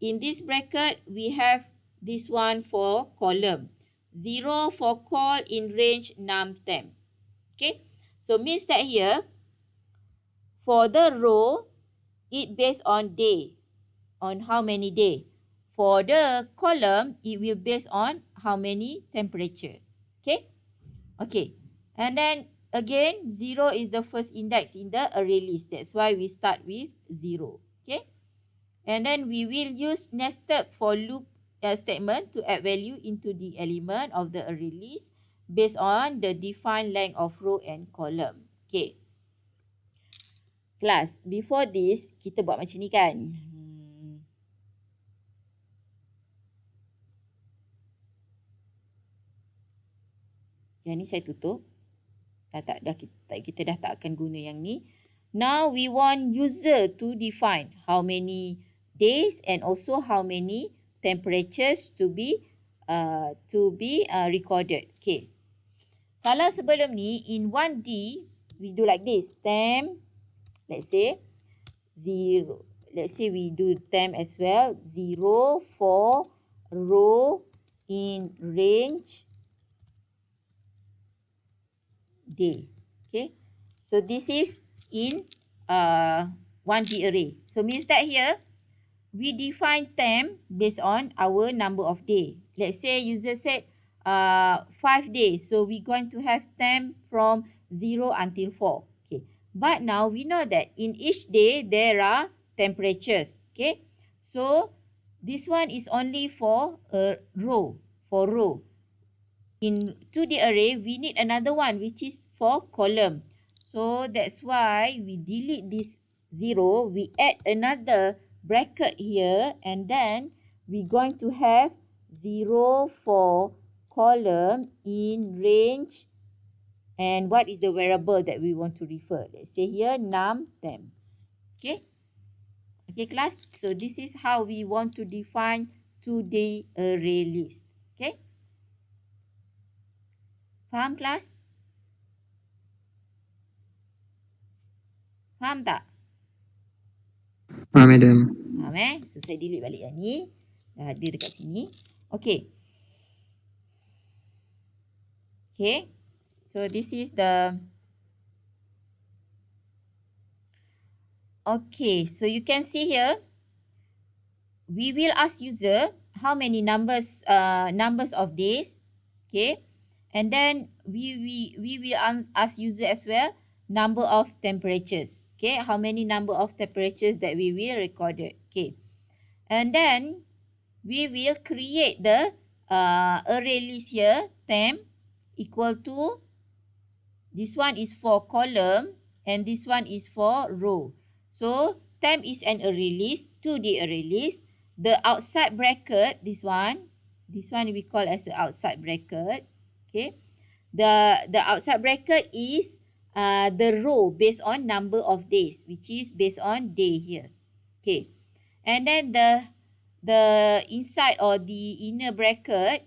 In this bracket, we have this one for column. 0 for call in range num temp. Okay. So means that here, for the row, it based on day. On how many day. For the column, it will based on how many temperature. Okay? Okay. And then again, 0 is the first index in the array list. That's why we start with 0. Okay? And then we will use nested for loop statement to add value into the element of the array list based on the defined length of row and column. Okay. Class, before this, kita buat macam ni kan. Yang ni saya tutup. Kita dah tak akan guna yang ni. Now we want user to define how many days and also how many temperatures to be recorded. Okay. Kalau sebelum ni in 1D we do like this. Temp, let's say 0. Let's say we do temp as well. 0 for row in range day. Okay. So this is in 1D array. So means that here we define temp based on our number of day. Let's say user said 5 days. So we're going to have temp from 0 until 4. Okay. But now we know that in each day there are temperatures. Okay. So this one is only for a row. For row. In 2D array, we need another one which is for column. So that's why we delete this 0. We add another bracket here and then we're going to have 0 for column in range. And what is the variable that we want to refer? Let's say here num temp. Okay. Okay class. So this is how we want to define 2D array list. Okay. Faham kelas? Faham tak? Faham, madam. Faham So saya delete balik yang ni. Dah ada dekat sini. Okay. Okay. So this is the... Okay. So you can see here. We will ask user how many numbers of days. Okay. And then we will ask user as well number of temperatures. Okay. How many number of temperatures that we will recorded. Okay. And then we will create the array list here. Temp equal to, this one is for column and this one is for row. So temp is an array list, 2D array list. The outside bracket, this one we call as the outside bracket. Okay. The outside bracket is the row based on number of days, which is based on day here. Okay. And then the inside or the inner bracket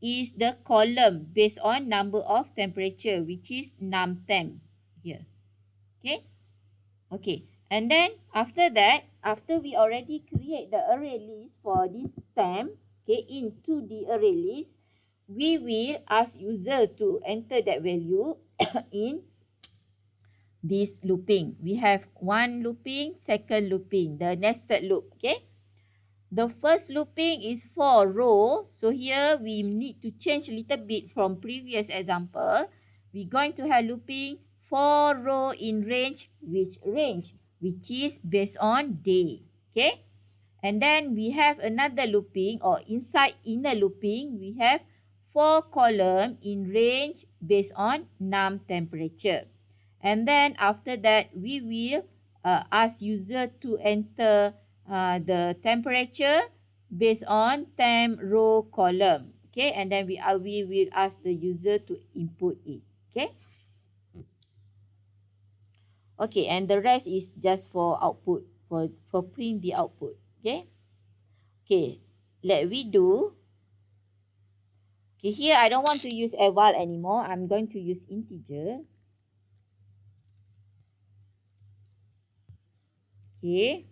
is the column based on number of temperature, which is num_temp here. Okay. Okay. And then after that, after we already create the array list for this temp, okay, into the array list, we will ask user to enter that value in this looping. We have one looping, second looping, the nested loop. Okay. The first looping is for row. So here we need to change a little bit from previous example. We're going to have looping for row in range, which is based on day. Okay. And then we have another looping, or inside inner looping, we have for column in range based on num temperature. And then after that, we will ask user to enter the temperature based on temp row column. Okay, and then we will ask the user to input it. Okay. Okay, and the rest is just for output, for print the output. Okay. Okay, let we do. Okay, here I don't want to use eval anymore. I'm going to use integer. Okay.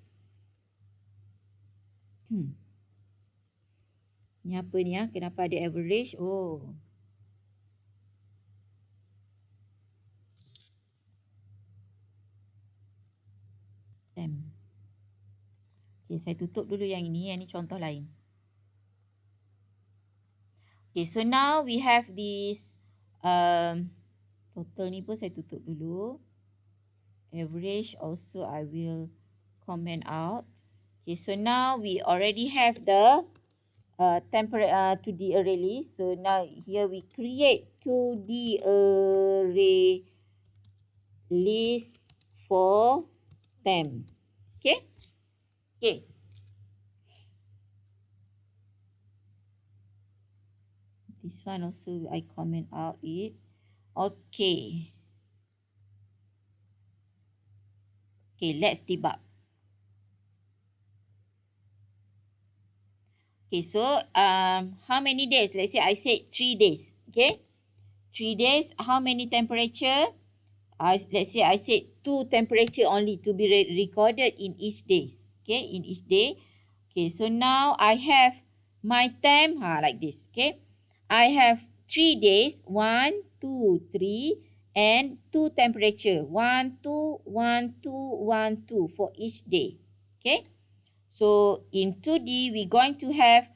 Ni apa ni ya? Kenapa ada average? Oh. Temp. Okay, saya tutup dulu yang ini. Yang ini contoh lain. Okay, so now we have this total ni pun saya tutup dulu. Average also I will comment out. Okay, so now we already have the to the array list. So now here we create to the array list for temp. Okay. Okay. This one also I comment out it. Okay. Okay, let's debug. Okay, so how many days? Let's say I said 3 days. Okay. 3 days, how many temperature? Let's say I said 2 temperature only to be recorded in each day. Okay, in each day. Okay, so now I have my temp like this. Okay, I have 3 days, 1, 2, 3, and 2 temperature, 1, 2, 1, 2, 1, 2 for each day. Okay, so in 2D we're going to have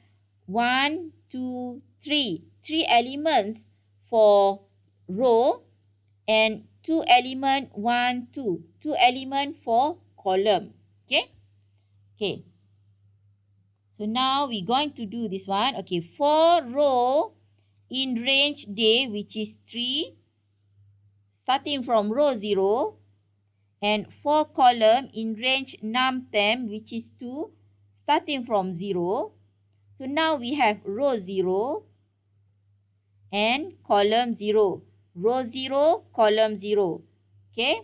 1, 2, 3, 3 elements for row, and 2 element 1, 2, 2 element for column. Okay. Okay. So now we're going to do this one. Okay. For row in range day, which is 3, starting from row 0. And for column in range num_temp, which is 2, starting from 0. So now we have row 0 and column 0. Row 0, column 0. Okay.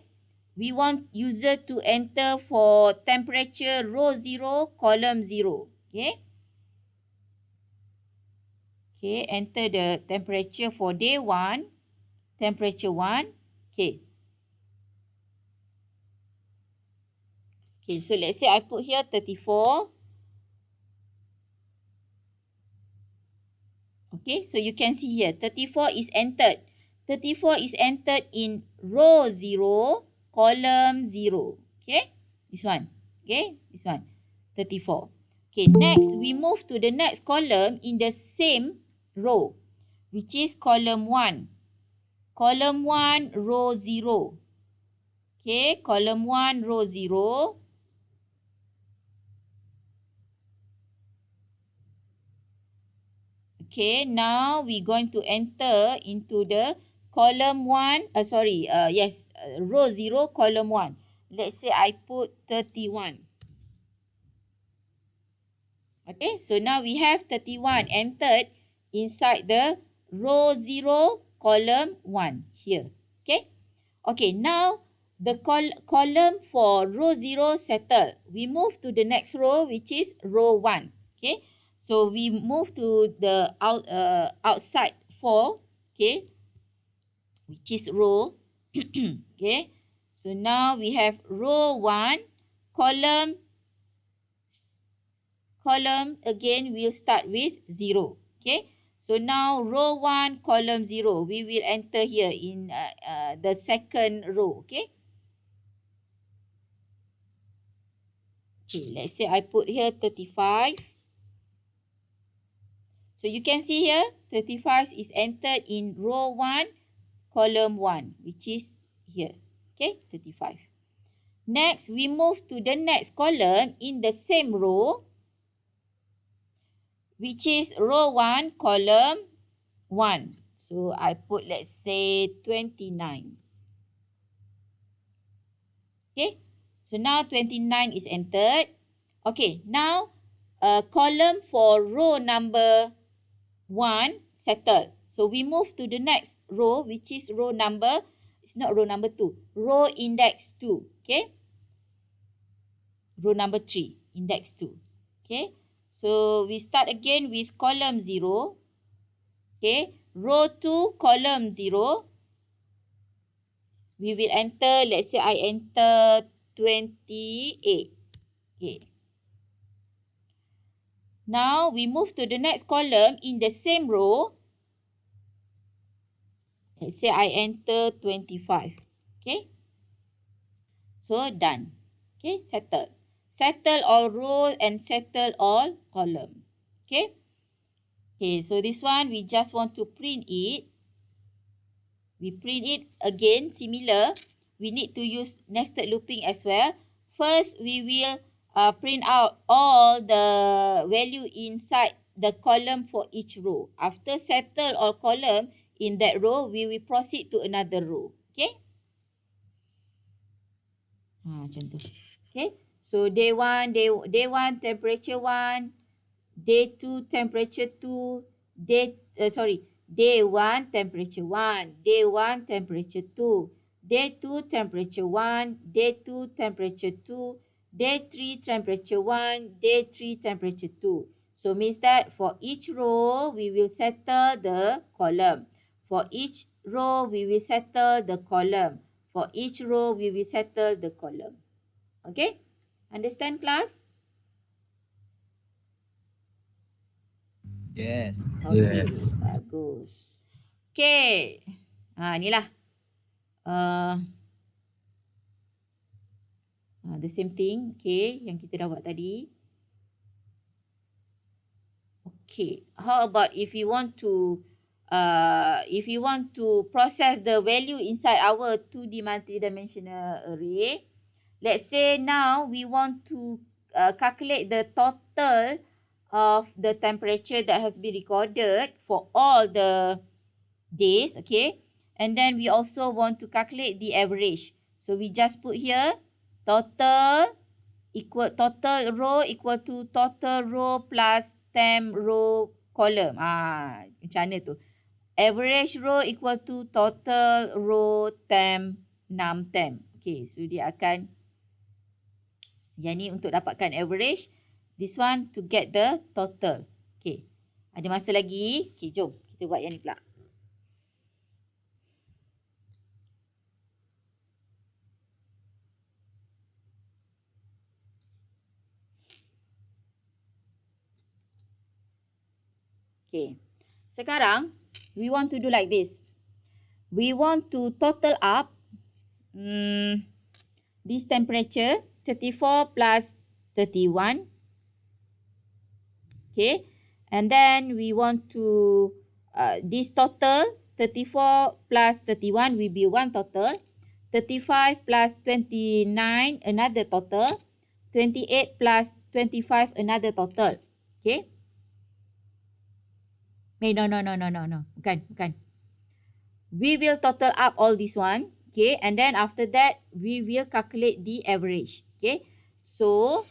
We want user to enter for temperature row 0, column 0. Okay. Okay, enter the temperature for day 1, temperature 1. Okay. Okay, so let's say I put here 34. Okay, so you can see here 34 is entered. 34 is entered in row 0, column 0. Okay, this one. Okay, this one. 34. Okay, next we move to the next column in the same row, which is column 1. Column 1, row 0. Okay, column 1, row 0. Okay, now we're going to enter into the column 1, row 0, column 1. Let's say I put 31. Okay, so now we have 31 entered inside the row 0, column 1 here. Okay, okay, now the column for row 0 settled. We move to the next row, which is row 1. Okay, so we move to the outside 4, okay, which is row. Okay, so now we have row 1, column again will start with 0. Okay, so now row 1, column 0, we will enter here in the second row. Okay, let's say I put here 35. So you can see here 35 is entered in row 1, column 1, which is here. Okay, 35. Next, we move to the next column in the same row, which is row 1, column 1. So I put, let's say, 29. Okay, so now 29 is entered. Okay, now column for row number 1 settled. So we move to the next row, which is row number, it's not row number 2, row index 2. Okay, row number 3, index 2. Okay, so we start again with column 0. Okay, row 2, column 0. We will enter, let's say I enter 28. Okay, now we move to the next column in the same row. Let's say I enter 25. Okay, so done. Okay, settle. Settle all row and settle all column. Okay. Okay, so this one we just want to print it. We print it again, similar. We need to use nested looping as well. First, we will print out all the value inside the column for each row. After settle all column in that row, we will proceed to another row. Okay? Macam tu. Okay? So day 1, day 1 temperature 1, day 2 temperature 2, day 1 temperature 1, day 1 temperature 2, day 2 temperature 1, day 2 temperature 2, day 3 temperature 1, day 3 temperature 2. So means that for each row we will settle the column. For each row we will settle the column. For each row we will settle the column. Okay? Understand, class? Yes. Okay, Yes. bagus. Okay. Inilah. The same thing. Okay, yang kita dah buat tadi. Okay. How about if you want to process the value inside our 2D multidimensional array. Let's say now we want to calculate the total of the temperature that has been recorded for all the days, okay? And then we also want to calculate the average. So we just put here total row equal to total row plus temp row column. Macam mana tu? Average row equal to total row temp 6 temp. Okay, so dia akan yang ni untuk dapatkan average. This one to get the total. Okay. Ada masa lagi. Okay, jom kita buat yang ni pula. Okay. Sekarang, we want to do like this. We want to total up this temperature, 34 plus 31. Okay. And then we want to, this total, 34 plus 31 will be one total. 35 plus 29, another total. 28 plus 25, another total. Okay. No. Bukan. We will total up all this one. Okay. And then after that, we will calculate the average. Okay. So,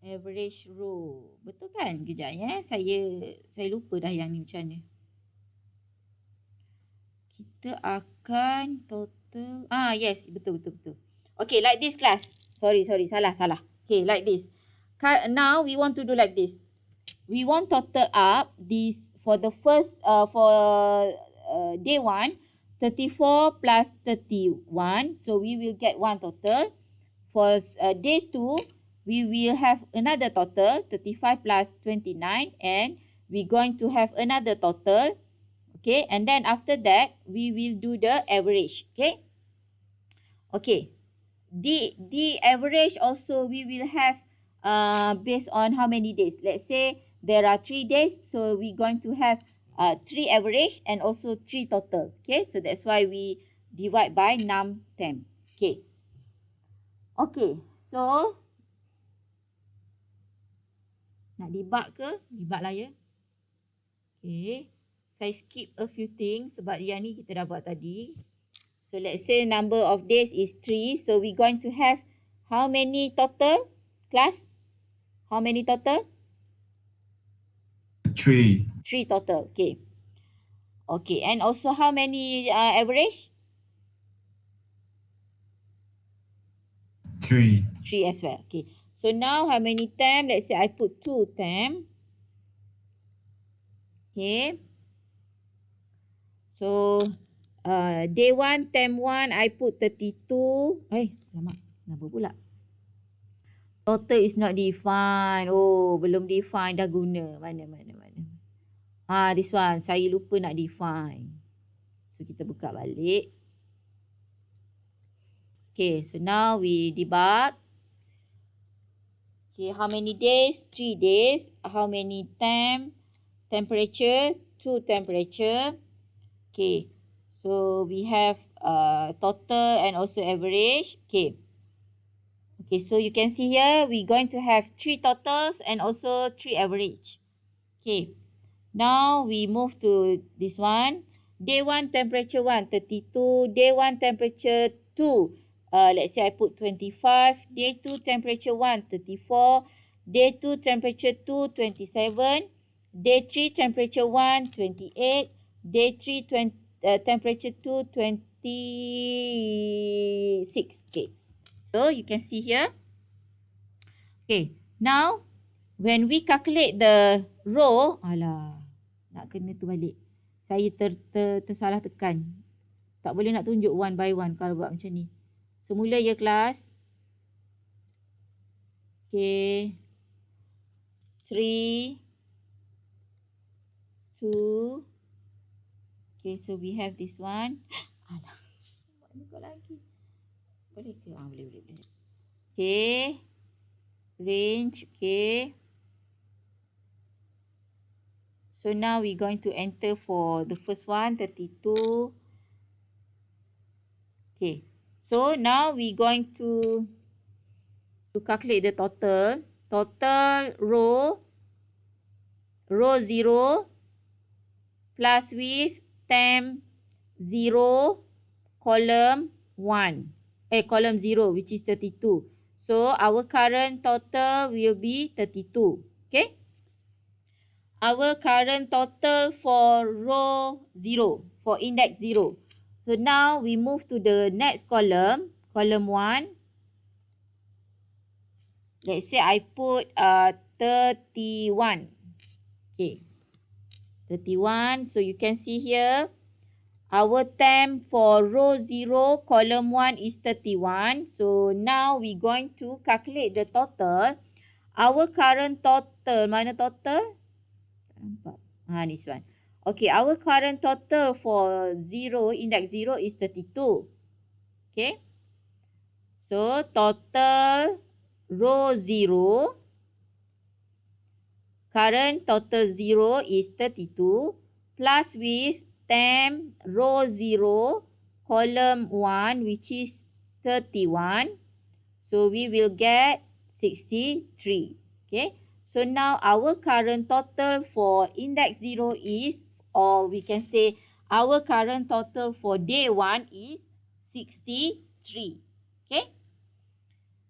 average row. Betul kan? Kejap ya. Saya lupa dah yang ni macam mana. Kita akan total. Yes. Betul. Okay. Like this class. Sorry. Salah. Okay, like this. Now we want to do like this. We want total up this for the first day 1, 34 plus 31. So we will get one total. For day 2, we will have another total, 35 plus 29, and we're going to have another total. Okay, and then after that, we will do the average. Okay. Okay. The average also we will have based on how many days. Let's say there are 3 days, so we're going to have 3 average and also 3 total. Okay, so that's why we divide by num temp. Okay. Okay, so nak debug ke? Debug lah ya. Okay, saya skip a few things sebab yang ni kita dah buat tadi. So let's say number of days is 3. So we're going to have how many total class? How many total? 3. 3 total. Okay. Okay. And also how many average? 3. 3 as well. Okay. So now how many temp? Let's say I put 2 temp. Okay. So day 1, temp 1, I put 32. Lama. Kenapa pula? Total is not defined. Oh, belum define dah guna. Mana. This one. Saya lupa nak define. So, kita buka balik. Okay, so now we debug. Okay, how many days? 3 days. How many temp? Temperature, 2 temperature. Okay, so we have total and also average. Okay. Okay, so you can see here, we're going to have 3 totals and also 3 average. Okay, now we move to this one. Day 1, temperature 1, 32. Day 1, temperature 2. Let's say I put 25. Day 2, temperature 1, 34. Day 2, temperature 2, 27. Day 3, temperature 1, 28. Day 3, temperature 2, 26. Okay. So you can see here. Okay, now when we calculate the row, nak kena tu balik. Saya tersalah tekan. Tak boleh nak tunjuk one by one kalau buat macam ni. Semula ya kelas. Okay. 3, 2. Okay, so we have this one. Buat ni kau lagi. Boleh ke? Boleh. Okay. Range, okay. So now we're going to enter for the first one, 32. Okay. So now we're going to calculate the total. Total row 0 plus with temp 0, column 1. Column 0, which is 32. So our current total will be 32. Okay. Our current total for row 0, for index 0. So now we move to the next column, column 1. Let's say I put 31. Okay. 31. So you can see here, our temp for row 0, column 1 is 31. So now we're going to calculate the total. Our current total, mana total? Nampak. This one. Okay, our current total for 0, index 0 is 32. Okay. So, total row 0. Current total 0 is 32. Plus with temp row 0, column 1, which is 31. So, we will get 63. Okay. So now our current total for index 0 is, or we can say our current total for day 1 is 63. Okay.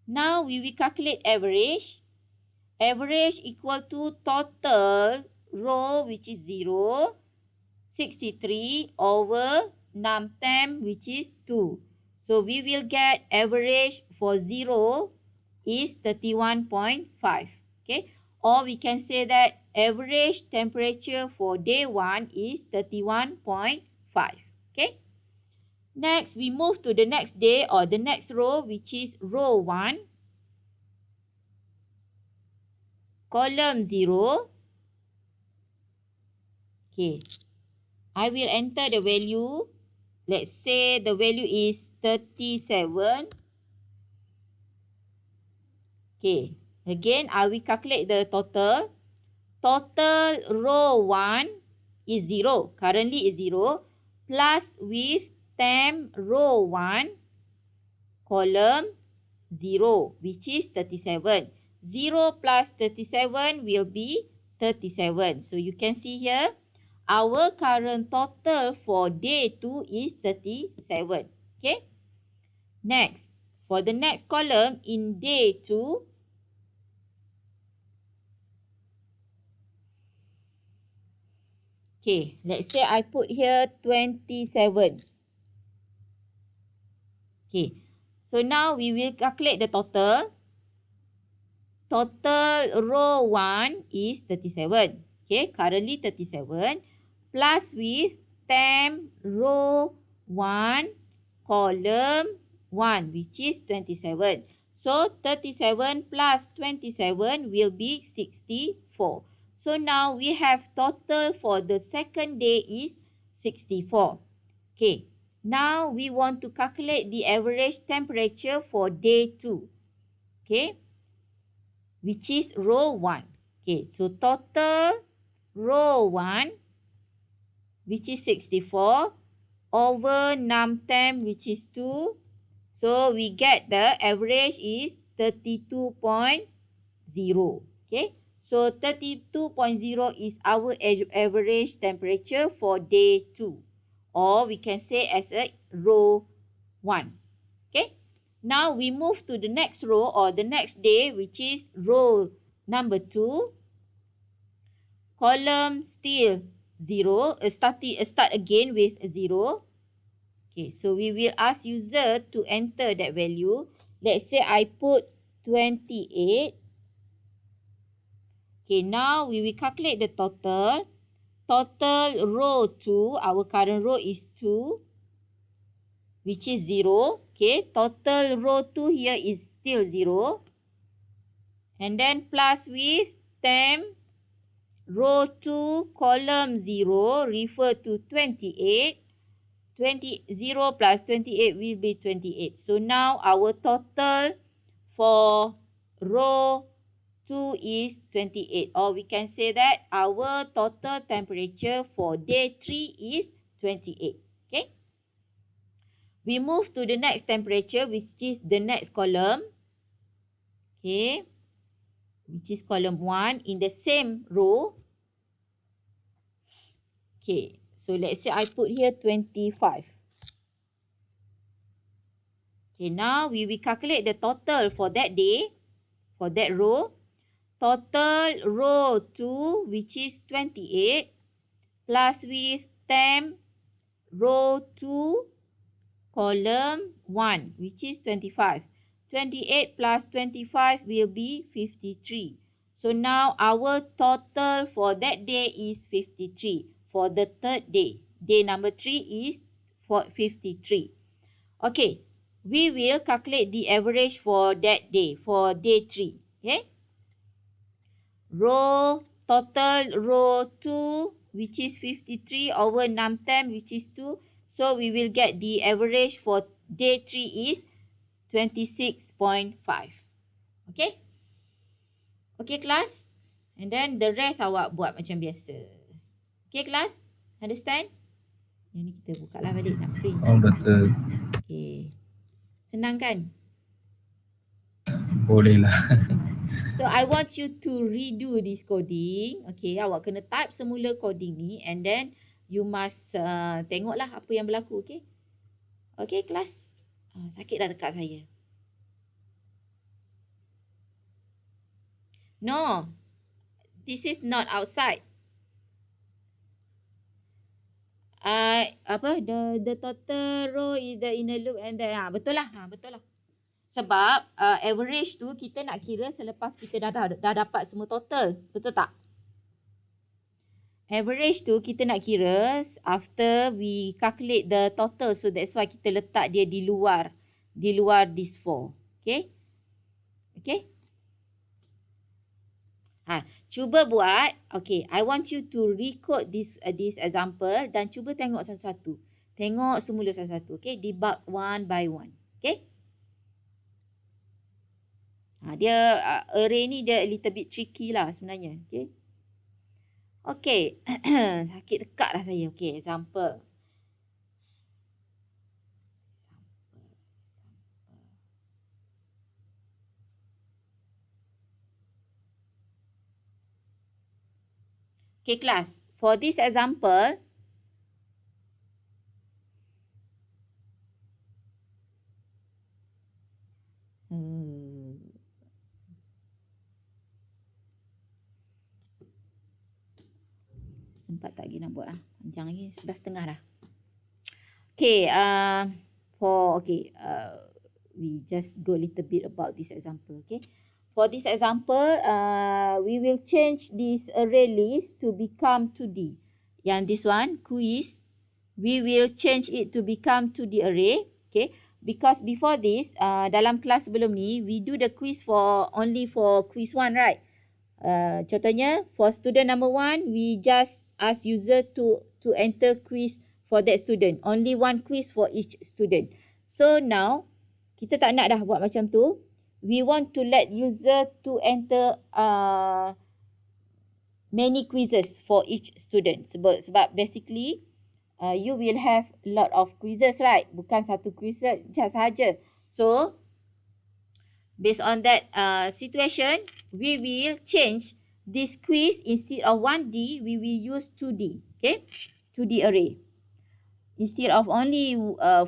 Now we will calculate average. Average equal to total row, which is 0, 63 over num temp, which is 2. So we will get average for 0 is 31.5. Okay. Or we can say that average temperature for day 1 is 31.5. Okay. Next, we move to the next day or the next row, which is row 1, column 0. Okay. I will enter the value. Let's say the value is 37. Okay. Again, I will calculate the total. Total row 1 is 0. Currently is 0. Plus with temp row 1, column 0, which is 37. 0 plus 37 will be 37. So you can see here, our current total for day 2 is 37. Okay. Next, for the next column in day 2, okay, let's say I put here 27. Okay, so now we will calculate the total. Total row 1 is 37. Okay, currently 37. Plus with temp row 1, column 1, which is 27. So 37 plus 27 will be 64. So now we have total for the second day is 64. Okay, now we want to calculate the average temperature for day 2. Okay, which is row 1. Okay, so total row 1, which is 64, over num temp, which is 2. So we get the average is 32.0. Okay, so 32.0 is our average temperature for day 2. Or we can say as a row 1. Okay. Now we move to the next row or the next day, which is row number 2. Column still 0. Start again with 0. Okay, so we will ask user to enter that value. Let's say I put 28. Okay, now we will calculate the total. Total row 2, our current row is 2, which is 0. Okay, total row 2 here is still 0. And then plus with temp row 2, column 0, refer to 28. 0 plus 28 will be 28. So now our total for row 2 is 28. Or we can say that our total temperature for day 3 is 28. Okay. We move to the next temperature, which is the next column. Okay. Which is column 1 in the same row. Okay. So let's say I put here 25. Okay, now we will calculate the total for that day, for that row. Total row 2, which is 28, plus with temp row 2, column 1, which is 25. 28 plus 25 will be 53. So now our total for that day is 53 for the third day. Day number 3 is for 53. Okay, we will calculate the average for that day, for day 3. Okay. Total row 2, which is 53 over num temp, which is 2. So we will get the average for day 3 is 26.5. Okay. Okay, class. And then the rest awak buat macam biasa. Okay, class. Understand? Yang ni kita buka lah balik nak print. Oh, betul. Okay. Senang kan? Boleh lah. So I want you to redo this coding. Okay, awak kena type semula coding ni and then you must tengoklah apa yang berlaku. Okay. Okay, kelas. Sakit dah dekat saya. No. This is not outside. The total row is the inner loop and then betul lah. Betul lah. Sebab average tu kita nak kira selepas kita dah dapat semua total. Betul tak? Average tu kita nak kira after we calculate the total. So that's why kita letak dia di luar this 4. Okay? Okay? Cuba buat. Okay, I want you to recode this example dan cuba tengok satu-satu. Tengok semula satu-satu. Okay, debug one by one. Okay? Dia array ni dia a little bit tricky lah sebenarnya. Okay? Okay. Sakit tekak dah saya. Okay, example. Okay, class. For this example, sempat tak lagi nak buat panjang lagi, 11:30 dah. Okay, we just go a little bit about this example. Okay, for this example, we will change this array list to become 2D. Yang this one, quiz, we will change it to become 2D array. Okay, because before this, dalam kelas sebelum ni, we do the quiz only for quiz 1, right? Contohnya, for student number 1, we just ask user to enter quiz for that student. Only one quiz for each student. So now, kita tak nak dah buat macam tu. We want to let user to enter many quizzes for each student. Sebab basically, you will have a lot of quizzes, right? Bukan satu quiz sahaja. So, based on that situation, we will change this quiz. Instead of 1D, we will use 2D. Okay, 2D array. Instead of only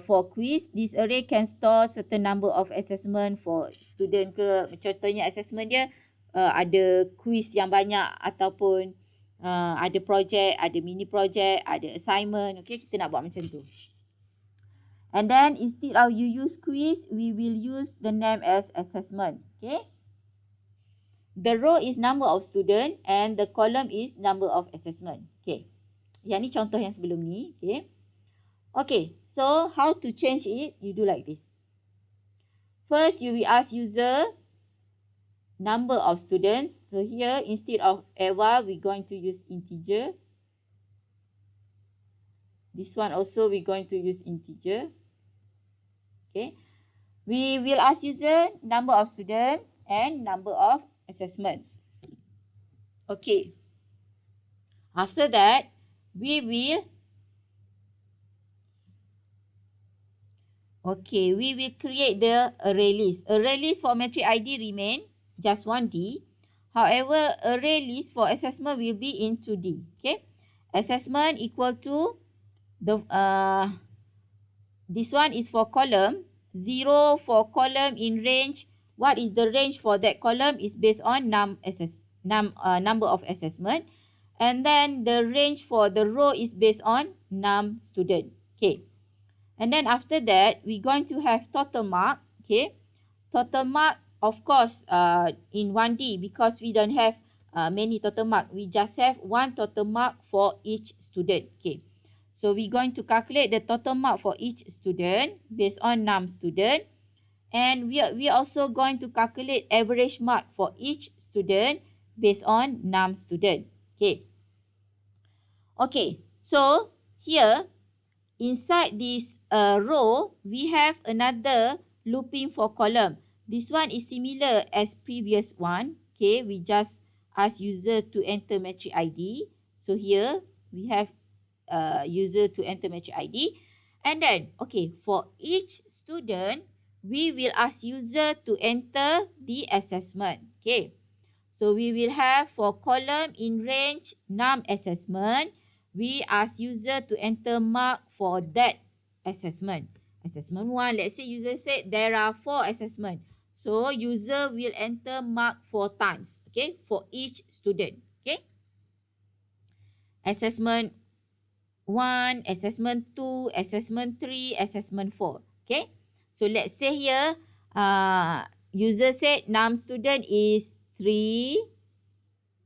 for quiz, this array can store certain number of assessment for student ke. Contohnya assessment dia ada quiz yang banyak ataupun ada project, ada mini project, ada assignment. Okay, kita nak buat macam tu. And then instead of you use quiz, we will use the name as assessment. Okay. The row is number of student and the column is number of assessment. Okay. Yang ni contoh yang sebelum ni. Okay. Okay. So how to change it? You do like this. First, you will ask user number of students. So here, instead of eval, we're going to use integer. This one also we're going to use integer. Okay. We will ask user number of students and number of assessment. Okay. After that, we will create the array list. Array list for matrix ID remain just 1D. However, array list for assessment will be in 2D. Okay. Assessment equal to the this one is for column. 0 for column in range. What is the range for that column is based on number of assessment. And then the range for the row is based on num student. Okay. And then after that, we're going to have total mark. Okay. Total mark, of course, in 1D because we don't have many total mark. We just have one total mark for each student. Okay. So we're going to calculate the total mark for each student based on num student. And we are also going to calculate average mark for each student based on num student. Okay. Okay. So here, inside this row, we have another looping for column. This one is similar as previous one. Okay. We just ask user to enter matrix ID. So here, we have user to enter matrix ID. And then, okay, for each student, we will ask user to enter the assessment. Okay. So we will have for column in range num assessment, we ask user to enter mark for that assessment. Assessment 1, let's say user said there are 4 assessment. So user will enter mark 4 times, okay, for each student. Okay. Assessment 1, assessment 2, assessment 3, assessment 4. Okay. So let's say here, User said num student is 3.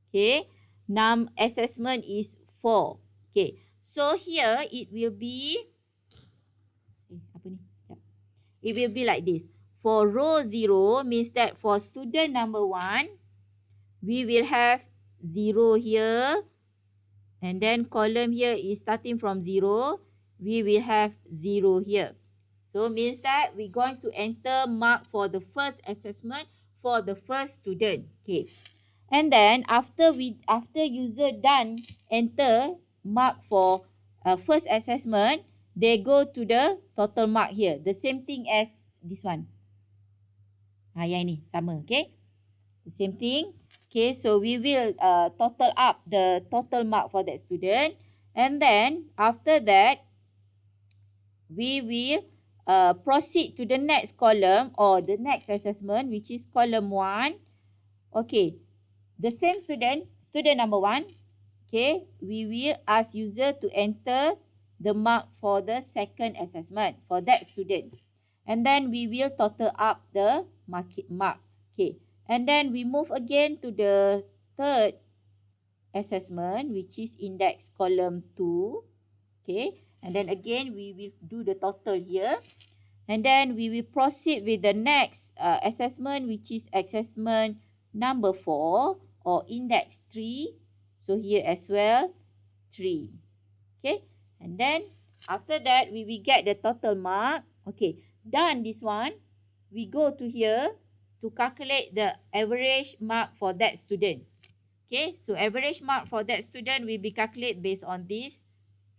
Okay. Num assessment is 4. Okay. So here it will be, apa ni? Sekejap. It will be like this. For row 0 means that for student number 1, we will have 0 here. And then column here is starting from 0. We will have 0 here. So means that we're going to enter mark for the first assessment for the first student. Okay. And then after user done enter mark for first assessment, they go to the total mark here. The same thing as this one. Yang ini sama. Okay. The same thing. Okay, so we will total up the total mark for that student. And then after that, we will proceed to the next column or the next assessment, which is column 1. Okay, the same student, student number 1. Okay, we will ask user to enter the mark for the second assessment for that student. And then we will total up the mark. Okay. And then we move again to the third assessment, which is index column 2. Okay. And then again, we will do the total here. And then we will proceed with the next assessment, which is assessment number 4 or index 3. So here as well, 3. Okay. And then after that, we will get the total mark. Okay. Done this one. We go to here to calculate the average mark for that student. Okay, so average mark for that student will be calculated based on this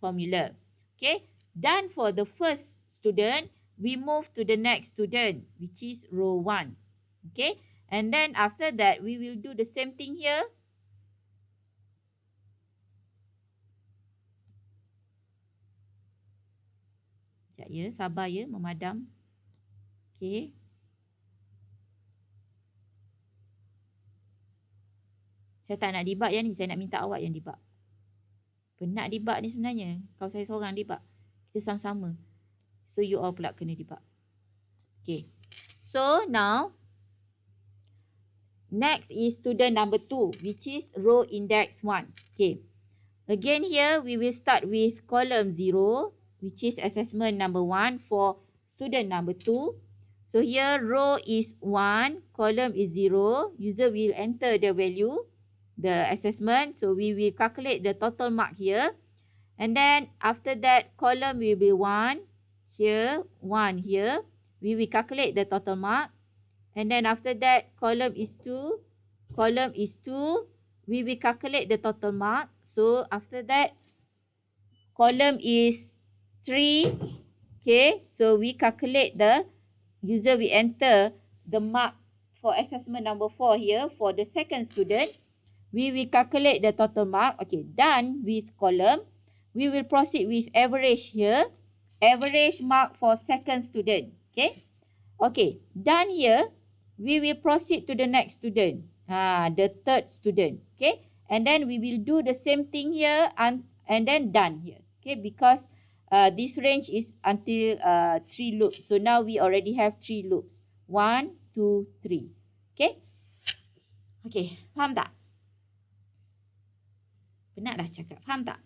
formula. Okay, done for the first student, we move to the next student, which is row 1. Okay, and then after that, we will do the same thing here. Sekejap ya, sabar ya, memadam. Okay. Saya tak nak debug yang ni. Saya nak minta awak yang debug. Penat debug ni sebenarnya. Kalau saya seorang debug. Kita sama-sama. So, you all pula kena debug. Okay. So, now. Next is student number 2. Which is row index 1. Okay. Again here, we will start with column 0. Which is assessment number 1 for student number 2. So, here row is 1. Column is 0. User will enter the value. The assessment. So we will calculate the total mark here. And then after that, column will be 1 here, 1 here. We will calculate the total mark. And then after that, column is 2. Column is 2. We will calculate the total mark. So after that, column is 3. Okay, so we calculate the user will enter the mark for assessment number 4 here for the second student. We will calculate the total mark. Okay, done with column. We will proceed with average here. Average mark for second student. Okay. Okay, done here. We will proceed to the next student. The third student. Okay. And then we will do the same thing here and then done here. Okay, because this range is until 3 loops. So now we already have 3 loops. 1, 2, 3. Okay. Okay, faham tak? Penat dah cakap. Faham tak?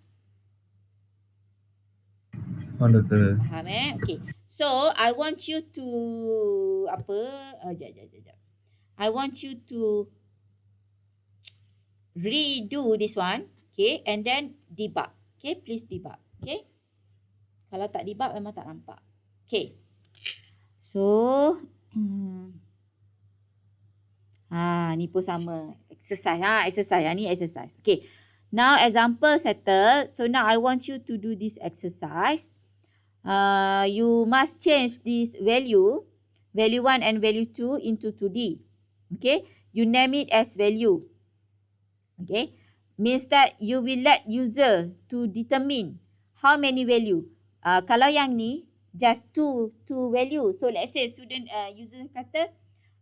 Faham, Doktor. Faham Okay. So, I want you to... Apa? Sekejap. I want you to redo this one. Okay. And then debug. Okay. Please debug. Okay. Kalau tak debug, memang tak nampak. Okay. So... ni pun sama. Exercise. Exercise. Ni exercise. Okay. Now example settled. So now I want you to do this exercise. You must change this value 1 and value 2 into 2D. Okay. You name it as value. Okay. Means that you will let user to determine how many value. Kalau yang ni just two value. So let's say student user kata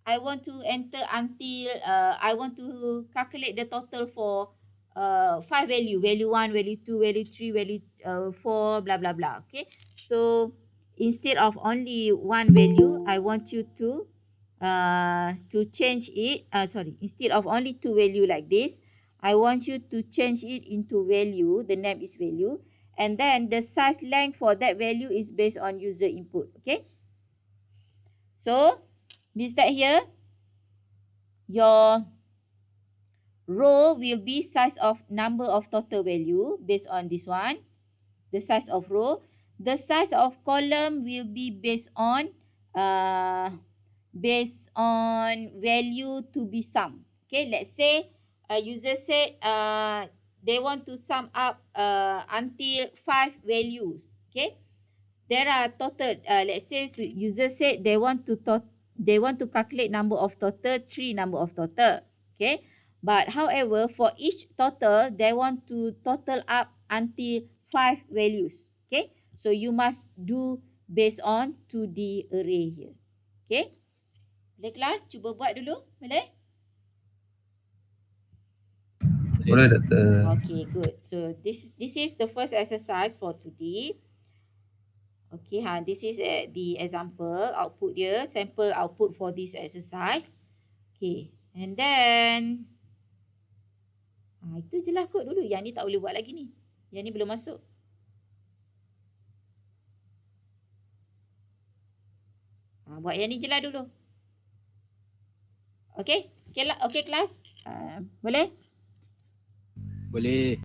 I want to enter until I want to calculate the total for 5 value. Value 1, value 2, value 3, value 4, blah, blah, blah. Okay. So, instead of only one value, I want you to to change it, instead of only 2 value like this, I want you to change it into value. The name is value. And then the size length for that value is based on user input. Okay. So, means that here, your row will be size of number of total value based on this one. The size of row. The size of column will be based on value to be summed. Okay, let's say a user said they want to sum up until 5 values. Okay, there are total. Let's say user said they want to calculate number of total, 3 number of total. Okay, but however for each total they want to total up until 5 values. Okay, so you must do based on 2D array here. Okay, boleh kelas cuba buat dulu, boleh? Boleh Doktor. Okay, good. So this is the first exercise for today. Okay, this is the example output dia, sample output for this exercise. Okay, and then itu je lah kot dulu. Yang ni tak boleh buat lagi ni. Yang ni belum masuk. Buat yang ni je lah dulu. Okay, okay kelas. Boleh? Boleh.